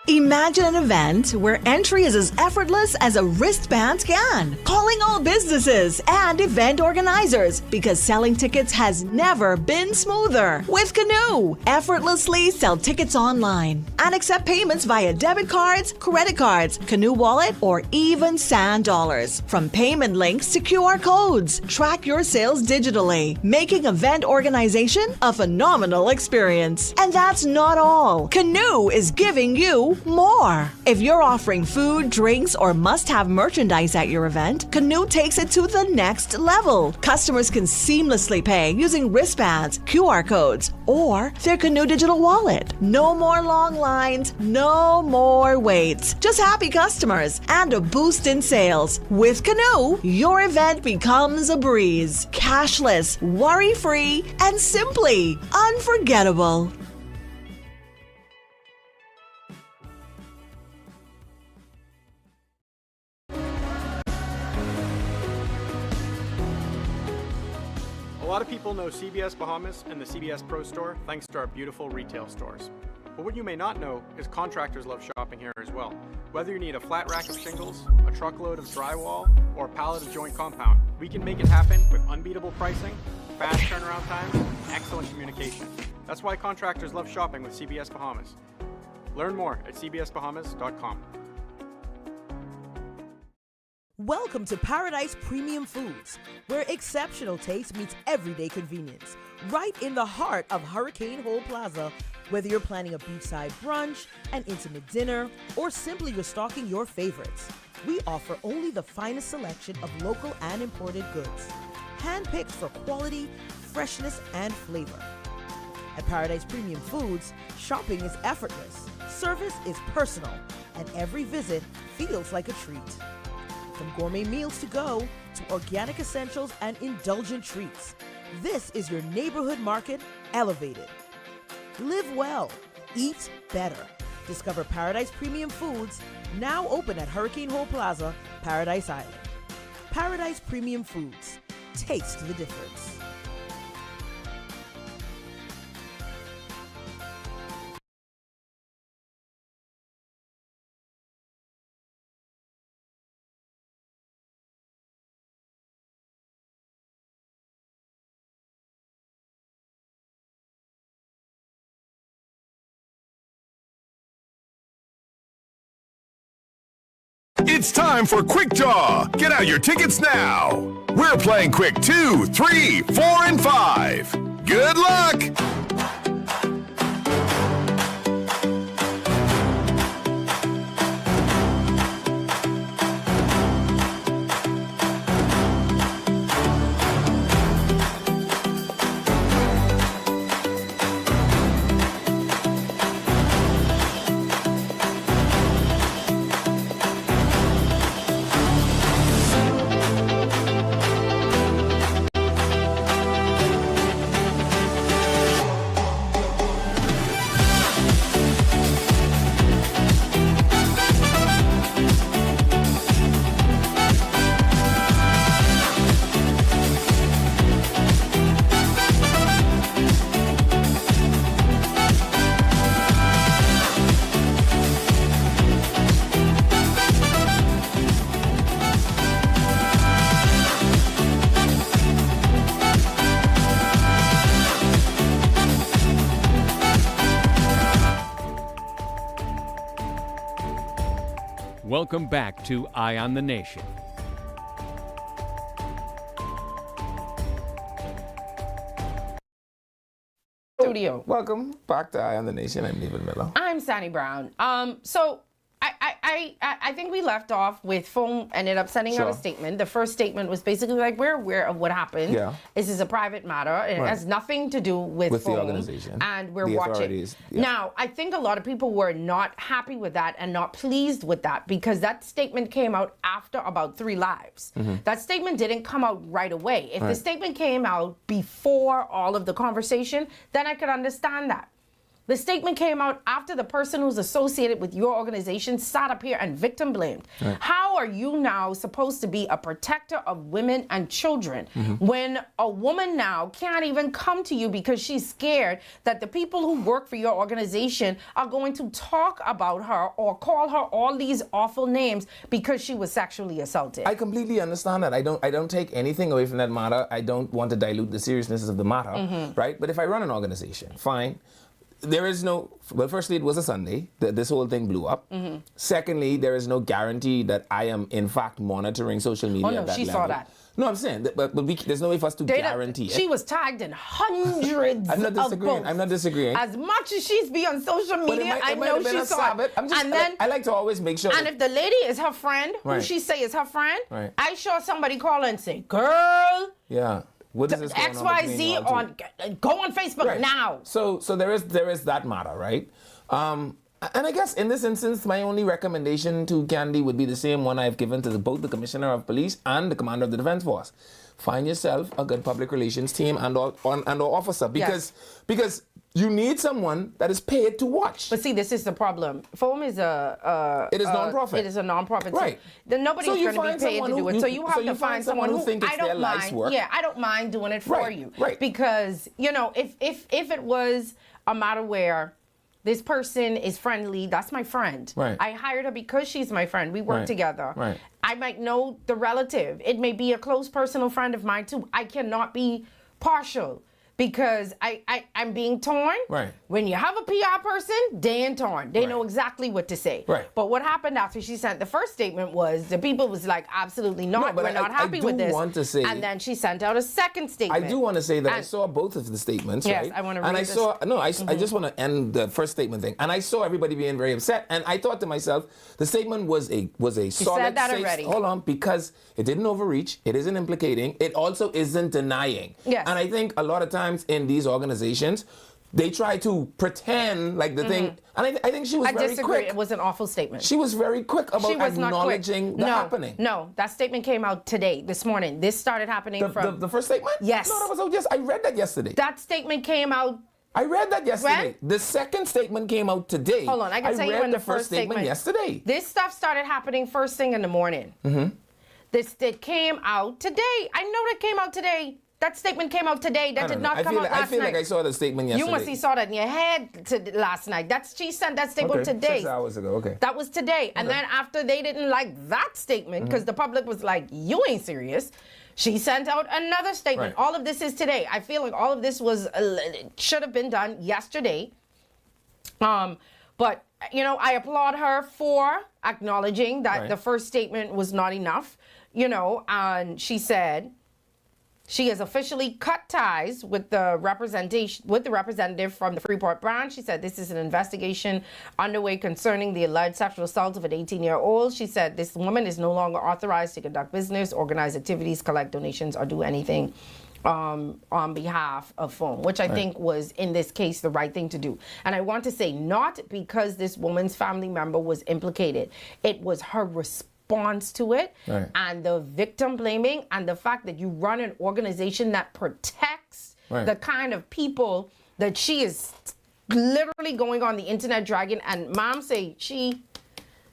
Imagine an event where entry is as effortless as a wristband scan. Calling all businesses and event organizers, because selling tickets has never been smoother. With Canoe, effortlessly sell tickets online and accept payments via debit cards, credit cards, Canoe Wallet, or even Sand Dollars. From payment links to QR codes, track your sales digitally, making event organization a phenomenal experience. And that's not all. Canoe is giving you more. If you're offering food, drinks, or must-have merchandise at your event, Canoe takes it to the next level. Customers can seamlessly pay using wristbands, QR codes, or their Canoe digital wallet. No more long lines, no more waits. Just happy customers and a boost in sales. With Canoe, your event becomes a breeze. Cashless, worry-free, and simply unforgettable. A lot of people know CBS Bahamas and the CBS Pro Store thanks to our beautiful retail stores. But what you may not know is contractors love shopping here as well. Whether you need a flat rack of shingles, a truckload of drywall, or a pallet of joint compound, we can make it happen with unbeatable pricing, fast turnaround times, and excellent communication. That's why contractors love shopping with CBS Bahamas. Learn more at cbsbahamas.com. Welcome to Paradise Premium Foods, where exceptional taste meets everyday convenience. Right in the heart of Hurricane Hole Plaza, whether you're planning a beachside brunch, an intimate dinner, or simply restocking your favorites, we offer only the finest selection of local and imported goods, handpicked for quality, freshness, and flavor. At Paradise Premium Foods, shopping is effortless, service is personal, and every visit feels like a treat. From gourmet meals to go to organic essentials and indulgent treats, this is your neighborhood market elevated. Live well, eat better. Discover Paradise Premium Foods, now open at Hurricane Hole Plaza, Paradise Island. Paradise Premium Foods. Taste the difference. It's time for Quick Draw. Get out your tickets now. We're playing Quick 2, 3, 4, and 5. Good luck! Welcome back to Eye on the Nation. Studio. Welcome back to Eye on the Nation. I'm David Miller. I'm Sandy Brown. So I think we left off with FOAM ended up sending out a statement. The first statement was basically like, we're aware of what happened. Yeah. This is a private matter. It has nothing to do with the FOAM, organization. And we're the watching. Authorities. Yeah. Now, I think a lot of people were not happy with that and not pleased with that because that statement came out after about 3 lives. That statement didn't come out right away. If the statement came out before all of the conversation, then I could understand that. The statement came out after the person who's associated with your organization sat up here and victim blamed. Right. How are you now supposed to be a protector of women and children when a woman now can't even come to you because she's scared that the people who work for your organization are going to talk about her or call her all these awful names because she was sexually assaulted? I completely understand that. I don't take anything away from that matter. I don't want to dilute the seriousness of the matter, right? But if I run an organization, fine. There is no, well, firstly, it was a Sunday. This whole thing blew up. Secondly, there is no guarantee that I am, in fact, monitoring social media. Oh, no, at that she level. saw that. No, I'm saying, but there's no way for us to guarantee it. She was tagged in hundreds I'm not disagreeing. of posts. I'm not disagreeing. As much as she's be on social media, I know she saw it. I'm just, and then, I like to always make sure. And if the lady is her friend, who she say is her friend, I saw somebody call her and say, girl. Yeah. What is this XYZ on go on Facebook now. So there is that matter, right? And I guess in this instance, my only recommendation to Candy would be the same one I've given to both the Commissioner of Police and the Commander of the Defense Force. Find yourself a good public relations team and or officer because you need someone that is paid to watch. But see, this is the problem. FOAM is it is non-profit. It is a non-profit. Right. Then nobody's going to be paid to do it. So you have to find someone who think it's their life's work. Yeah, I don't mind doing it for you. Right. Because, you know, if it was a matter where this person is friendly, that's my friend. Right. I hired her because she's my friend. We work together. Right. I might know the relative. It may be a close personal friend of mine too. I cannot be partial because I'm being torn. Right. When you have a PR person, they ain't torn. They know exactly what to say. Right. But what happened after she sent the first statement was the people was like, absolutely not. No, We're not happy with this. Want to say, and then she sent out a second statement. I do want to say that I saw both of the statements, yes, right? I want to read and I this. saw, no, I just want to end the first statement thing. And I saw everybody being very upset. And I thought to myself, the statement was a solid, said that safe, already. Hold on, because it didn't overreach. It isn't implicating. It also isn't denying. Yes. And I think a lot of times in these organizations, they try to pretend like the thing, and I think she was very disagree. quick. It was an awful statement. She was very quick about She was not quick. acknowledging the happening. No, that statement came out today, this morning. This started happening from... The first statement? Yes. No, that was out yes. I read that yesterday. That statement came out... I read that yesterday. When? The second statement came out today. Hold on, I can tell you when read the first statement yesterday. This stuff started happening first thing in the morning. It came out today. I know that came out today. That statement came out today. That did not come out last night. I feel like I saw the statement yesterday. You must have saw that in your head last night. She sent that statement today. 6 hours ago, okay. That was today. And then after they didn't like that statement, because the public was like, you ain't serious, she sent out another statement. Right. All of this is today. I feel like all of this should have been done yesterday. But, you know, I applaud her for acknowledging that Right. the first statement was not enough, you know, and she said she has officially cut ties with the representative from the Freeport branch. She said this is an investigation underway concerning the alleged sexual assault of an 18-year-old. She said this woman is no longer authorized to conduct business, organize activities, collect donations, or do anything on behalf of FOAM, which I think was, in this case, the right thing to do. And I want to say, not because this woman's family member was implicated. It was her response to it, and the victim blaming, and the fact that you run an organization that protects the kind of people that she is literally going on the internet dragging. And mom say she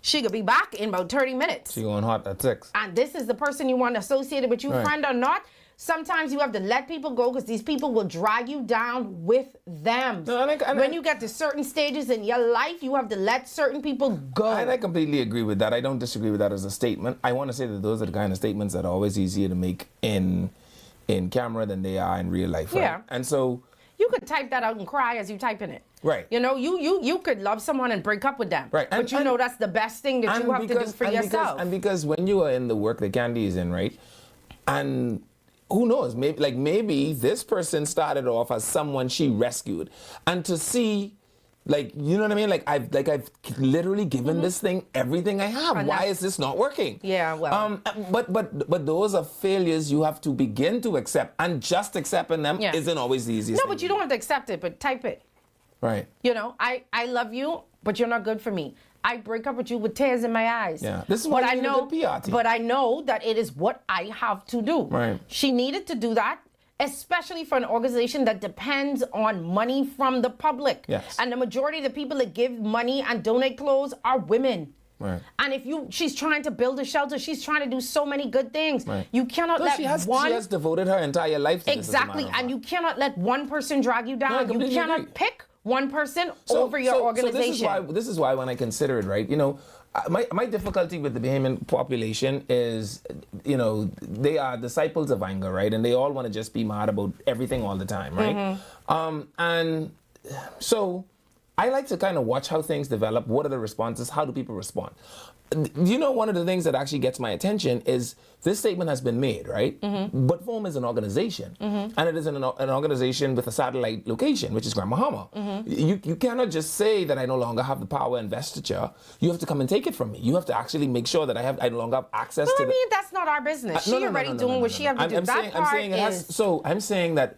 could be back in about 30 minutes. She going hot at 6. And this is the person you want associated with you, friend or not. Sometimes you have to let people go because these people will drag you down with them. When you get to certain stages in your life, you have to let certain people go. And I completely agree with that. I don't disagree with that as a statement. I want to say that those are the kind of statements that are always easier to make in camera than they are in real life. Right? Yeah. And so you could type that out and cry as you type in it. Right. You know, you could love someone and break up with them. Right. But you know that's the best thing that you have to do for yourself. Because when you are in the work that Candy is in, right? And who knows? Maybe this person started off as someone she rescued, and to see, like, you know what I mean? I've literally given this thing everything I have. And why is this not working? Yeah, well. But those are failures you have to begin to accept, and just accepting them isn't always the easiest. No, but you don't have to accept it, but type it. Right. You know, I love you, but you're not good for me. I break up with you with tears in my eyes. Yeah. This is why you need a good PR team. But I know that it is what I have to do. Right. She needed to do that, especially for an organization that depends on money from the public. Yes. And the majority of the people that give money and donate clothes are women. Right. And she's trying to build a shelter. She's trying to do so many good things. Right. You cannot let she has one... devoted her entire life to this, as a matter Exactly. of And you cannot let one person drag you down. No, I You completely cannot agree. pick one person over your organization. So this is why when I consider it, right, you know, my difficulty with the Bahamian population is, you know, they are disciples of anger, right? And they all want to just be mad about everything all the time, right? And so I like to kind of watch how things develop. What are the responses? How do people respond? You know, one of the things that actually gets my attention is this statement has been made, right? But FOAM is an organization, and it is an organization with a satellite location, which is Grand Bahama. You cannot just say that I no longer have the power investiture. You have to come and take it from me. You have to actually make sure that I no longer have access to. I mean, that's not our business. She already doing what she has to do. I'm saying that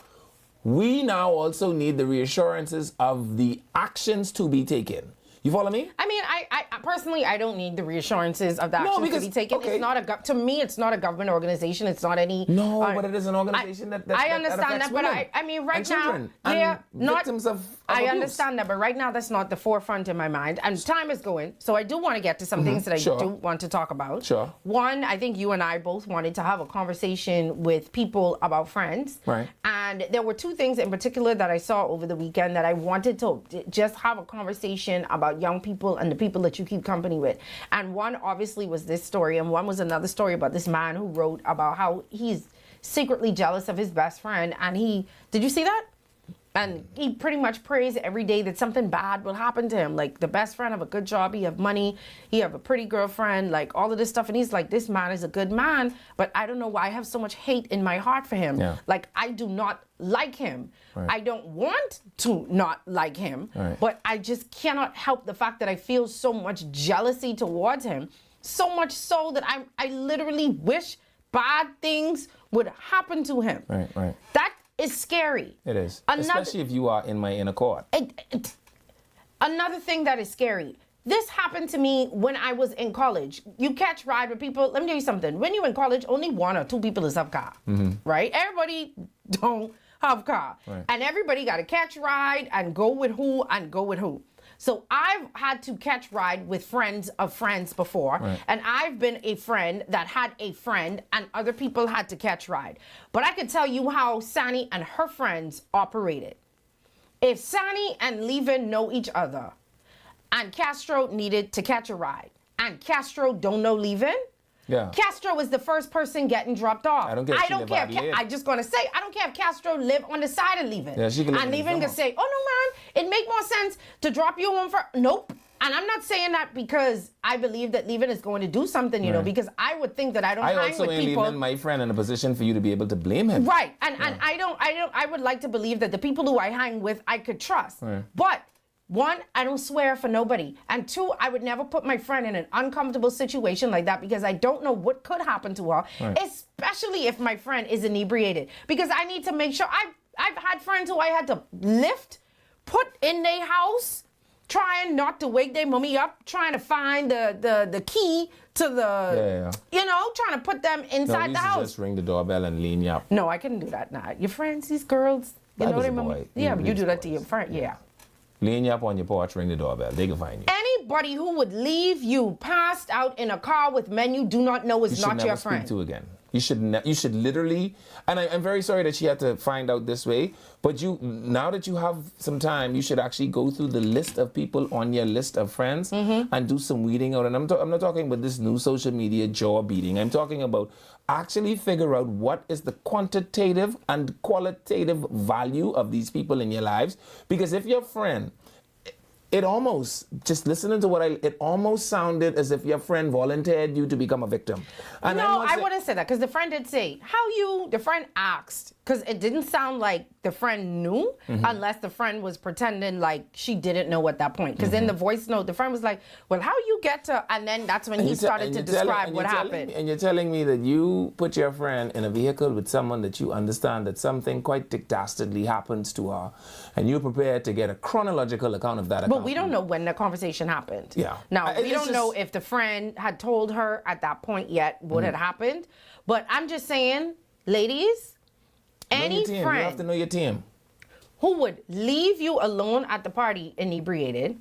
we now also need the reassurances of the actions to be taken. You follow me? I mean, I personally, I don't need the reassurances of the actions to be taken. Okay. It's not to me, it's not a government organization. It's not any. No, but it is an organization that I understand affects that, but women I mean, right and now, children and victims of I abuse. understand that, but right now, that's not the forefront in my mind. And time is going, so I do want to get to some things that I do want to talk about. Sure. One, I think you and I both wanted to have a conversation with people about friends. Right. And there were two things in particular that I saw over the weekend that I wanted to just have a conversation about young people and the people that you keep company with. And one obviously was this story, and one was another story about this man who wrote about how he's secretly jealous of his best friend. And did you see that? And he pretty much prays every day that something bad will happen to him. Like, the best friend have a good job, he have money, he have a pretty girlfriend, like all of this stuff. And he's like, this man is a good man, but I don't know why I have so much hate in my heart for him. Yeah. Like, I do not like him. Right. I don't want to not like him, Right. but I just cannot help the fact that I feel so much jealousy towards him. So much so that I literally wish bad things would happen to him. Right. That is scary. It is. Especially if you are in my inner court. Another thing that is scary. This happened to me when I was in college. You catch ride with people. Let me tell you something. When you're in college, only one or two people is have car, right? Everybody don't have car. Right. And everybody got to catch ride and go with who and go with who. So I've had to catch ride with friends of friends before, Right. and I've been a friend that had a friend, and other people had to catch ride. But I could tell you how Sani and her friends operated. If Sani and Levin know each other, and Castro needed to catch a ride, and Castro don't know Levin, Yeah. Castro was the first person getting dropped off. I don't care if she live care. out late. I just gonna say, I don't care if Castro live on the side of Levin. Yeah, she can live and in the Levin can summer. say, oh no man, it make more sense to drop you home for. Nope. And I'm not saying that because I believe that leaving is going to do something, you know, because I would think that I don't hang with people. I also ain't leaving my friend in a position for you to be able to blame him. Right. And I would like to believe that the people who I hang with, I could trust. Right. But one, I don't swear for nobody. And two, I would never put my friend in an uncomfortable situation like that because I don't know what could happen to her, Right. especially if my friend is inebriated. Because I need to make sure. I've had friends who I had to lift, put in their house, trying not to wake their mommy up, trying to find the key to the, you know, trying to put them inside the house. Just ring the doorbell and lean you up. No, I couldn't do that now. Your friends, these girls, you That know was their a mommy. boy. Yeah, but you These do that to your friend. Yeah. Lean you up on your porch, ring the doorbell. They can find you. Anybody who would leave you passed out in a car with men you do not know is not your friend. Speak to again. You should literally, and I'm very sorry that she had to find out this way, but now that you have some time, you should actually go through the list of people on your list of friends and do some weeding out. And I'm not talking about this new social media jaw beating. I'm talking about actually figure out what is the quantitative and qualitative value of these people in your lives. Because if your friend, it almost, just listening to it almost sounded as if your friend volunteered you to become a victim. And no, I wouldn't say that because the friend did say, the friend asked, because it didn't sound like the friend knew unless the friend was pretending like she didn't know at that point. Because in the voice note, the friend was like, well, how you get to, and then that's when he started to describe what happened. And you're telling me that you put your friend in a vehicle with someone that you understand that something quite dastardly happens to her, and you're prepared to get a chronological account of that. But we don't know when the conversation happened. Yeah. Now, we don't know if the friend had told her at that point yet what had happened. But I'm just saying, ladies, any friend you have to know your team who would leave you alone at the party inebriated,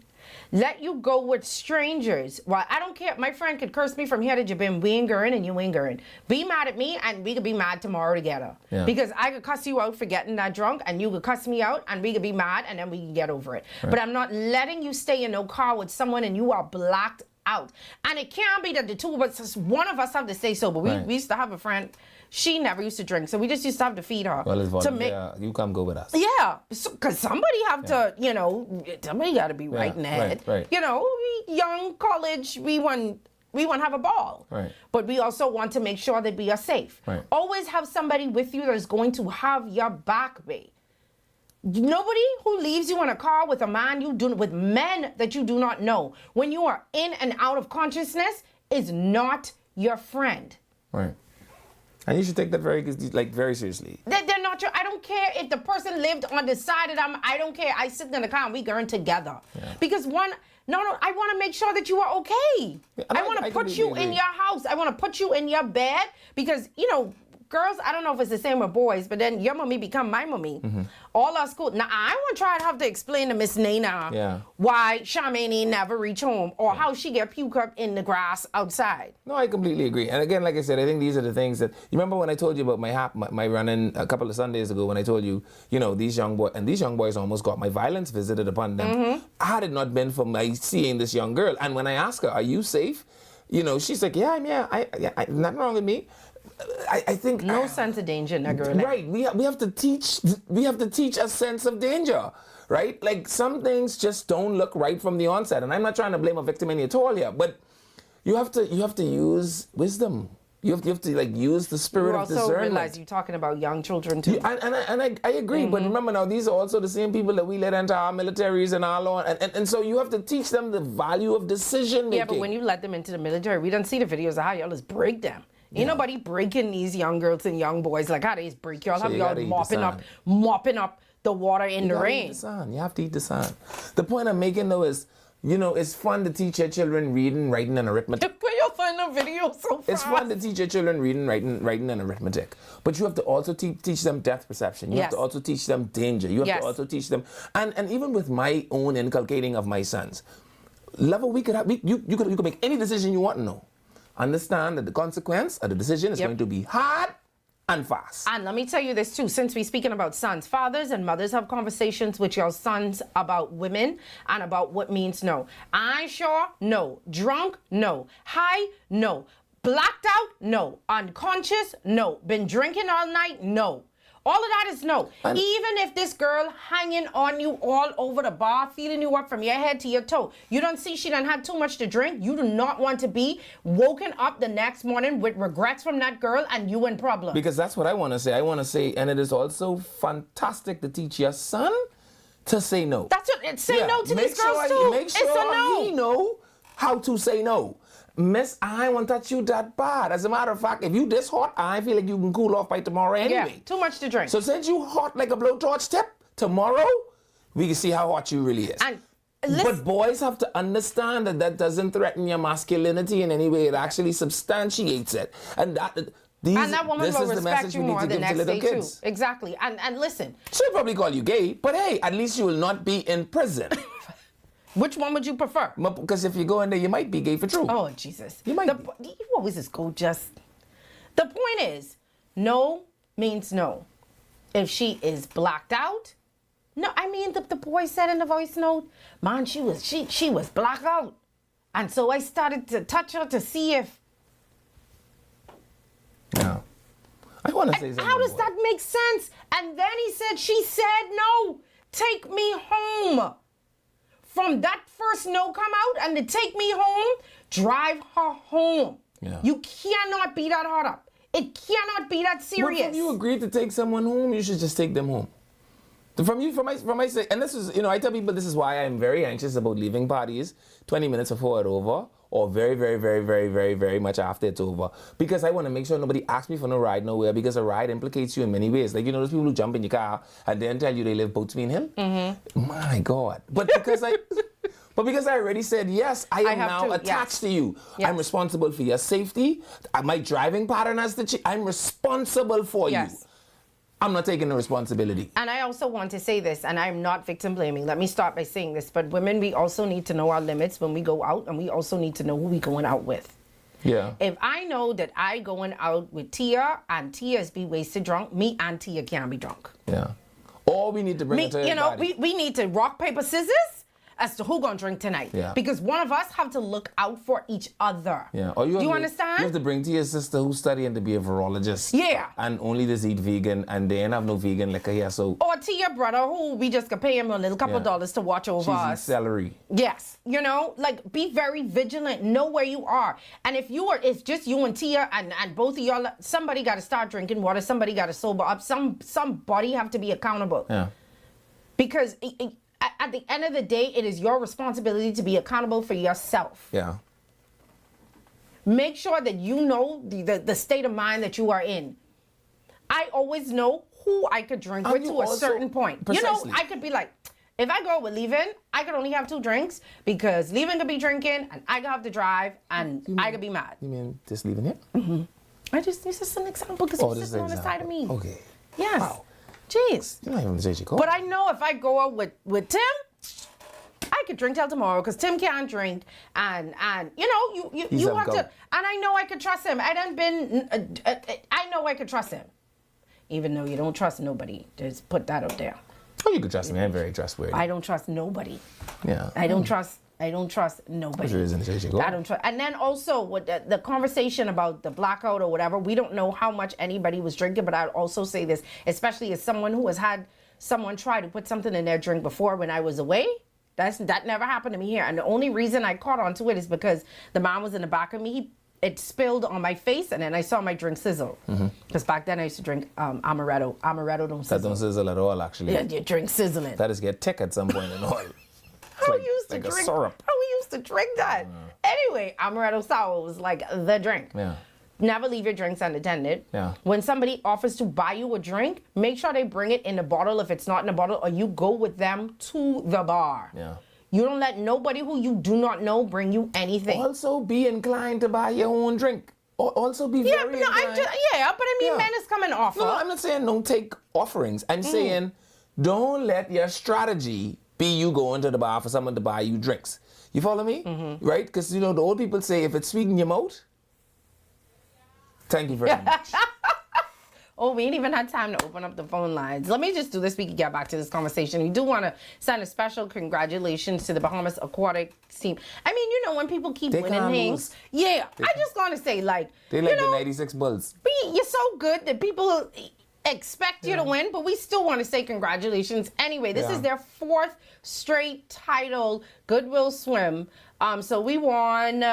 let you go with strangers. Well, I don't care. My friend could curse me from here to Jabim. We ain't going and you ain't going. Be mad at me and we could be mad tomorrow together. Yeah. Because I could cuss you out for getting that drunk and you could cuss me out and we could be mad and then we can get over it. Right. But I'm not letting you stay in no car with someone and you are blacked out. And it can't be that the two of us, one of us have to stay sober. We used to have a friend, she never used to drink, so we just used to have to feed her. Well, it's volunteer. You come go with us. Yeah, because somebody have to, you know, somebody got to be right in the head. Right. You know, young college, we want to have a ball. Right. But we also want to make sure that we are safe. Right. Always have somebody with you that's going to have your back, babe. Nobody who leaves you in a car with with men that you do not know, when you are in and out of consciousness, is not your friend. Right. And you should take that very seriously. They're not your, I don't care if the person lived on the side of them. I don't care. I sit in the car and we going together. Yeah. Because I want to make sure that you are okay. Yeah, I want to put you in your house. I want to put you in your bed because, you know, girls, I don't know if it's the same with boys, but then your mommy become my mommy. All our school. Now, I want to try to have to explain to Miss Nana why Charmaine never reach home or how she get puke up in the grass outside. No, I completely agree. And again, like I said, I think these are the things that, you remember when I told you about my run-in a couple of Sundays ago when I told you, you know, these young boys almost got my violence visited upon them. Had it not been for my seeing this young girl. And when I asked her, are you safe? You know, she's like, yeah, nothing wrong with me. I think no sense of danger in that girl. Right. We have to teach a sense of danger. Right? Like some things just don't look right from the onset. And I'm not trying to blame a victim any at all here, but you have to use wisdom. You have to use the spirit of discernment. You also realize you're talking about young children too. And I agree, but remember now, these are also the same people that we let into our militaries and our law, and so you have to teach them the value of decision making. Yeah, but when you let them into the military, we don't see the videos of how y'all just break them. Ain't nobody breaking these young girls and young boys like how they break y'all. Have y'all mopping up the water in the rain. You have to eat the sun. The point I'm making though is, you know, it's fun to teach your children reading, writing, and arithmetic. Where you find the video so fast? It's fun to teach your children reading, writing, and arithmetic. But you have to also teach them death perception. You have to also teach them danger. You have to also teach them, and even with my own inculcating of my sons, level you could make any decision you want to know. Understand that the consequence of the decision is going to be hard and fast. And let me tell you this too, since we're speaking about sons, fathers and mothers have conversations with your sons about women and about what means no. I sure? No. Drunk? No. High? No. Blacked out? No. Unconscious? No. Been drinking all night? No. All of that is no. Even if this girl hanging on you all over the bar, feeding you up from your head to your toe, you don't see she done had too much to drink. You do not want to be woken up the next morning with regrets from that girl and you in problem. Because that's what I want to say. I want to say, and it is also fantastic to teach your son to say no. That's what, say no to these girls too. Make sure it's a no. he know how to say no. Miss, I won't touch you that bad. As a matter of fact, if you this hot, I feel like you can cool off by tomorrow anyway. Yeah, too much to drink. So since you hot like a blowtorch tip, tomorrow we can see how hot you really is. And but boys have to understand that that doesn't threaten your masculinity in any way. It actually substantiates it. And that woman will respect you more the next day too. Exactly. And listen. She'll probably call you gay, but hey, at least you will not be in prison. Which one would you prefer? Because if you go in there, you might be gay for true. Oh, Jesus. You might You always just go just... The point is, no means no. If she is blacked out, no, I mean, the boy said in the voice note, man, she was blacked out. And so I started to touch her to see if... No. I want to say something. How does that make sense? And then he said, she said no. Take me home. From that first no come out and to take me home, drive her home. Yeah. You cannot be that hot up. It cannot be that serious. But if you agreed to take someone home, you should just take them home. From my sake, and this is, I tell people this is why I'm very anxious about leaving parties 20 minutes before it's over, or very, very, very, very, very, very much after it's over. Because I want to make sure nobody asks me for no ride nowhere, because a ride implicates you in many ways. Like, those people who jump in your car and then tell you they live Boats Bean Hill? Mm-hmm. My God. But because I already said yes, I am now attached to you. Yes. I'm responsible for your safety. My driving pattern has to change. I'm responsible for you. I'm not taking the responsibility. And I also want to say this, and I'm not victim blaming. Let me start by saying this. But women, we also need to know our limits when we go out, and we also need to know who we're going out with. Yeah. If I know that I going out with Tia and Tia is be wasted drunk, me and Tia can't be drunk. Yeah. Or we need to bring it to everybody. We need to rock, paper, scissors as to who gonna drink tonight. Yeah. Because one of us have to look out for each other. Yeah. Do you understand? You have to bring to your sister who's studying to be a virologist. Yeah. And only just eat vegan, and they ain't have no vegan liquor here, so... Or to your brother who we just could pay him a little couple dollars to watch over us. Celery. Yes. Like, be very vigilant. Know where you are. And if it's just you and Tia and both of y'all, somebody got to start drinking water. Somebody got to sober up. Somebody have to be accountable. Yeah. Because... At the end of the day, it is your responsibility to be accountable for yourself. Yeah. Make sure that you know the state of mind that you are in. I always know who I could drink with to a certain point. Precisely. I could be like, if I go with Levin, I could only have 2 drinks because Levin could be drinking and I could have to drive and I could be mad. You mean just leaving here? Mm-hmm. This is just an example because he's sitting on the side of me. Okay. Yes. Wow. Jeez. You're not even the call. But I know if I go out with Tim, I could drink till tomorrow because Tim can't drink, and you have to. And I know I could trust him. I know I could trust him, even though you don't trust nobody. Just put that up there. Oh, you could trust me. I'm very trustworthy. I don't trust nobody. Yeah. I don't trust nobody. I don't trust. And then also with the conversation about the blackout or whatever, we don't know how much anybody was drinking, but I'd also say this, especially as someone who has had someone try to put something in their drink before when I was away. That never happened to me here. And the only reason I caught on to it is because the man was in the back of me. It spilled on my face, and then I saw my drink sizzle. Because back then I used to drink amaretto. Amaretto don't sizzle. That don't sizzle at all, actually. Yeah, your drink sizzling. That is get thick at some point in oil. We used to drink that. Anyway, amaretto sour was like the drink. Yeah. Never leave your drinks unattended. Yeah. When somebody offers to buy you a drink, make sure they bring it in a bottle if it's not in a bottle, or you go with them to the bar. Yeah. You don't let nobody who you do not know bring you anything. Also, be inclined to buy your own drink. Also, be very inclined. Men is coming offer. No, I'm not saying don't take offerings. I'm saying don't let your strategy be you going to the bar for someone to buy you drinks. You follow me? Right? Because, the old people say, if it's sweet in your mouth, thank you very much. Oh, we ain't even had time to open up the phone lines. Let me just do this. We can get back to this conversation. We do want to send a special congratulations to the Bahamas Aquatic team. I mean, when people keep winning things. Yeah. I just want to say, they like the 96 Bulls. You're so good that people... expect you to win, but we still want to say congratulations anyway. This is their 4th straight title, Goodwill Swim. So we won,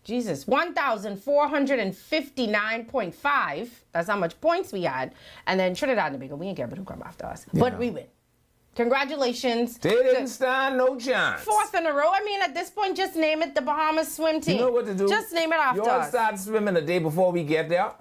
1,459.5. That's how much points we had. And then Trinidad and Tobago, we ain't care about who come after us. But we win. Congratulations. They didn't stand no chance. 4th in a row. I mean, at this point, just name it the Bahamas swim team. You know what to do? Just name it after you all us. start swimming the day before we get there,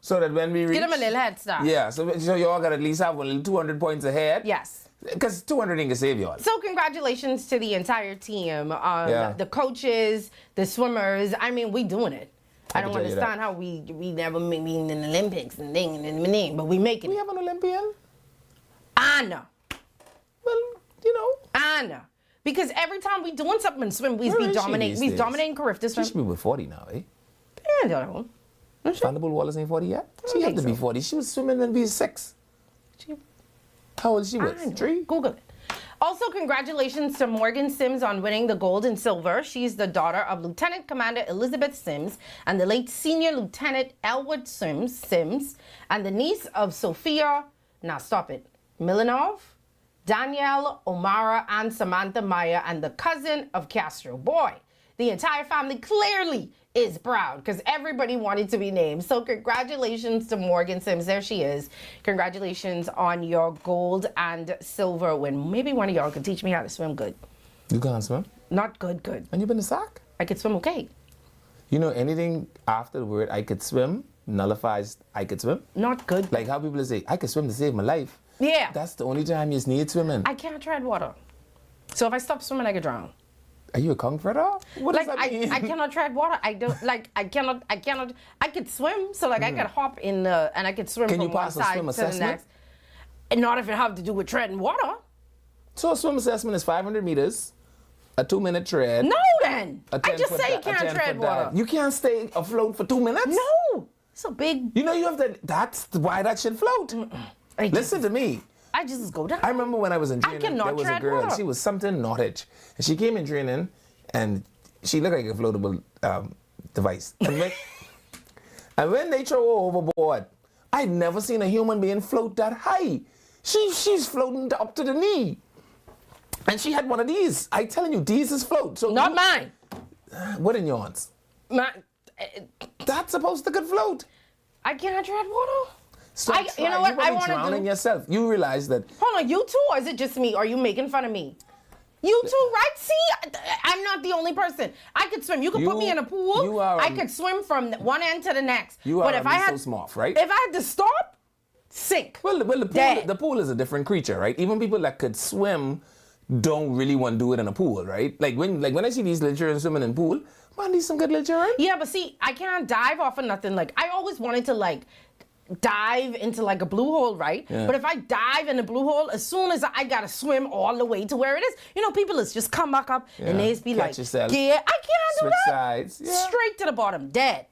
so that when we reach... Give them a little head start. Yeah, so you all got at least have a little 200 points ahead. Yes. Because 200 ain't gonna save you all. So congratulations to the entire team, the coaches, the swimmers. I mean, we doing it. I don't understand how we never made in the Olympics and thing, but we making it. We have an Olympian? Anna. Well, you know. Anna. Because every time we doing something in swim, we dominating Carifta swim. She should be with 40 now, eh? I don't know. Vanderbilt Wallace ain't 40 yet? She had to be 40. She was swimming when we were 6. How old she was? 3? Google it. Also, congratulations to Morgan Sims on winning the gold and silver. She's the daughter of Lieutenant Commander Elizabeth Sims and the late Senior Lieutenant Elwood Sims, and the niece of Sophia, Milanov, Danielle O'Mara, and Samantha Maya, and the cousin of Castro. Boy, the entire family clearly is proud because everybody wanted to be named. So congratulations to Morgan Sims. There she is. Congratulations on your gold and silver win. Maybe one of y'all could teach me how to swim good. You can't swim? Not good. And you've been to SAC? I could swim okay. You know, anything after the word I could swim nullifies I could swim? Not good. Like how people say, I could swim to save my life. Yeah. That's the only time you need swimming. I can't tread water. So if I stop swimming, I could drown. Are you a kung fu fighter? What does that mean? I cannot tread water. I don't like. I could swim. So like I could hop in the and I could swim Can from you one pass a side swim to assessment? the next. And not if it have to do with treading water. So a swim assessment is 500 meters, a 2-minute tread. No, then I just say you can't tread water. You can't stay afloat for 2 minutes. No, it's a big. You know you have to. That's why that should float. Listen to me. I just go down. I remember when I was in training, cannot there was a tread girl. water. She was something Norwich, and she came in training, and she looked like a floatable device. And when they throw her overboard, I'd never seen a human being float that high. She's floating up to the knee, and she had one of these. I telling you, these is float. So not mine. What in yours? That's supposed to could float. I cannot tread water. Stop you know what I want to drowning do? yourself. You realize that. Hold on, you too, or is it just me? Are you making fun of me? You too, right? See, I'm not the only person. I could swim. You could put me in a pool. I could swim from one end to the next. You are so smart, right? If I had to stop, sink. Well, the pool is a different creature, right? Even people that could swim don't really want to do it in a pool, right? Like when I see these little children swimming in pool, man, these some good little children. Yeah, but see, I can't dive off of nothing. Like I always wanted to dive into like a blue hole, right? Yeah. But if I dive in a blue hole, as soon as I gotta swim all the way to where it is, you know, people is just come back up and they be Catch yourself. yeah, I can't do Switch that. sides. Yeah. Straight to the bottom, dead.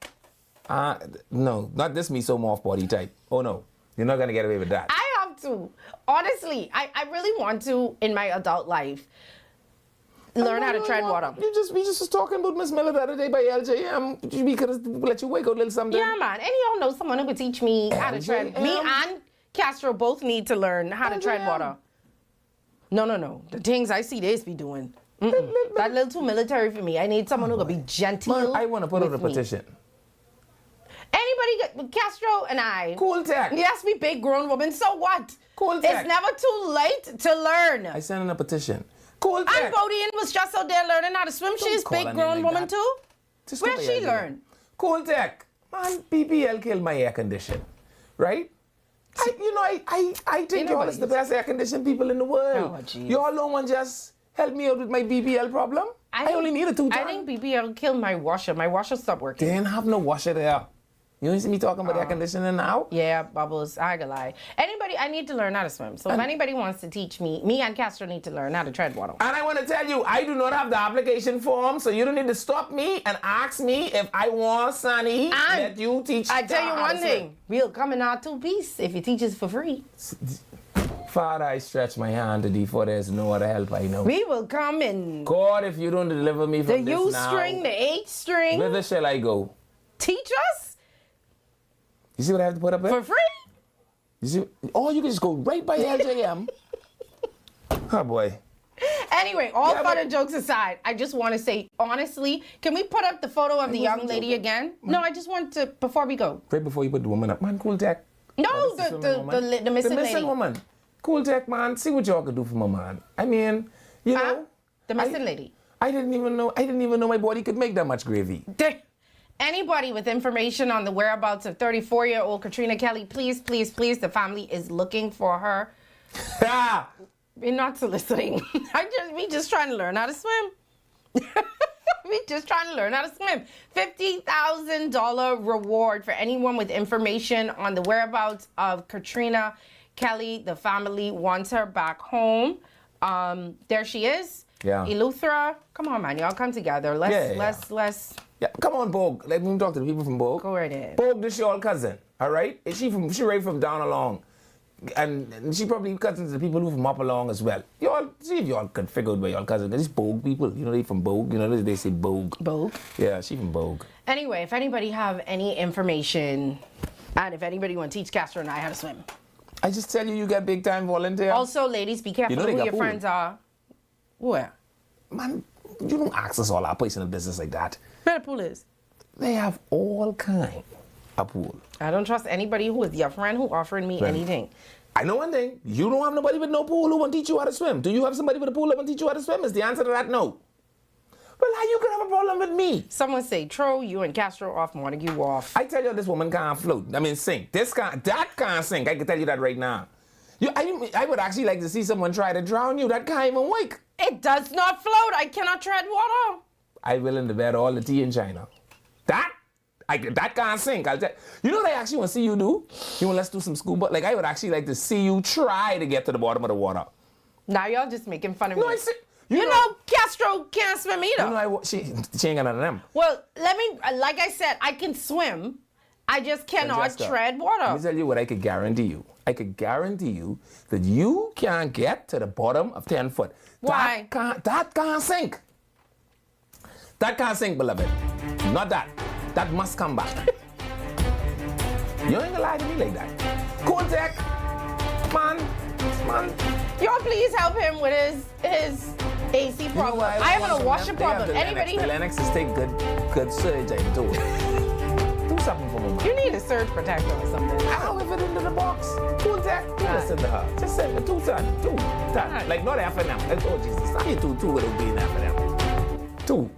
No, not this me so off body type. Oh no, you're not gonna get away with that. I have to. Honestly, I really want to in my adult life learn how to tread water. We just was talking about Miss Miller the other day by LJM. We could have let you wake out a little something. Yeah, man. And y'all know someone who could teach me how to tread. Me and Castro both need to learn how to tread water. No. The things I see they be doing. That little too military for me. I need someone who could be gentle. Man, I want to put out a petition. Anybody, Castro and I. Cool tech. Yes, we big grown women. So what? Cool tech. It's never too late to learn. I sent in a petition. Cool tech. And Bodie was just out there learning how to swim. She's big grown woman too. Where'd she learn? Cool tech. Man, BBL killed my air condition. Right? I think y'all is the best air conditioned people in the world. Oh, y'all don't want just help me out with my BBL problem? I only need a 2-ton. I think BBL killed my washer. My washer stopped working. They didn't have no washer there. You don't see me talking about air conditioning now? Yeah, Bubbles, I ain't lie. I need to learn how to swim. So if anybody wants to teach me and Castro need to learn how to tread water. And I want to tell you, I do not have the application form, so you don't need to stop me and ask me if I want Sonny that you teach. I tell you one thing, we'll come in our 2-piece if you teach us for free. Father, I stretch my hand to thee, for there's no other help I know. We will come in. God, if you don't deliver me from the this U now, string, the H string. whither shall I go? Teach us? You see what I have to put up with? For free? You see? Or you can just go right by LJM. Oh, boy. Anyway, all fun and jokes aside, I just want to say, honestly, can we put up the photo of the young lady again? No, I just want to, before we go. Right before you put the woman up. Man, cool tech. No, the missing lady. Woman. Cool tech, man. See what y'all could do for my man. I mean, you know. The missing lady. I didn't even know my body could make that much gravy. Anybody with information on the whereabouts of 34-year-old Katrina Kelly, please, please, please, the family is looking for her. We're not soliciting. We just trying to learn how to swim. We just trying to learn how to swim. $50,000 reward for anyone with information on the whereabouts of Katrina Kelly. The family wants her back home. There she is. Yeah. Eleuthera. Come on, man. Y'all come together. Let's. Yeah, come on, Bogue. Let me talk to the people from Bogue. Go right ahead. Bogue, this your cousin, all right? She right from down along. And she probably cousins to the people who from up along as well. Y'all, see if y'all can figure out where y'all cousins. These Bogue people, you know, they from Bogue. You know, they say Bogue. Bogue? Yeah, she from Bogue. Anyway, if anybody have any information, and if anybody want to teach Castro and I how to swim. I just tell you, you got big time volunteer. Also, ladies, be careful who your friends are. Where? Man, you don't ask us all our personal business like that. Where the pool is? They have all kind of pool. I don't trust anybody who is your friend who offering me anything. I know one thing. You don't have nobody with no pool who want to teach you how to swim. Do you have somebody with a pool that want to teach you how to swim? Is the answer to that no? Well, how you gonna have a problem with me? Someone say, Tro, you and Castro off, Montague off. I tell you, this woman can't float. I mean, sink. That can't sink. I can tell you that right now. I would actually like to see someone try to drown you. That can't even wake. It does not float. I cannot tread water. I willing to bet all the tea in China. That can't sink. You know what I actually want to see you do? You want let's do some scuba? Like, I would actually like to see you try to get to the bottom of the water. Now y'all just making fun of me. No, you know Castro can't swim either. You know, she ain't got none of them. Well, like I said, I can swim. I just cannot tread water. Let me tell you what I could guarantee you. I could guarantee you that you can't get to the bottom of 10 foot. Why? That can't sink. That can't sink, beloved. Not that. That must come back. You ain't gonna lie to me like that. Kotek, man. Y'all please help him with his AC problem. I have a washer problem. Anybody? The Lennox is take good surge I do. Do something for me, man. You need a surge protector or something. I'll whip it into the box. Kotek, do listen to her. Just send me 2 ton. Like not F&M. Oh Jesus, I need 2 without being F&M. 2.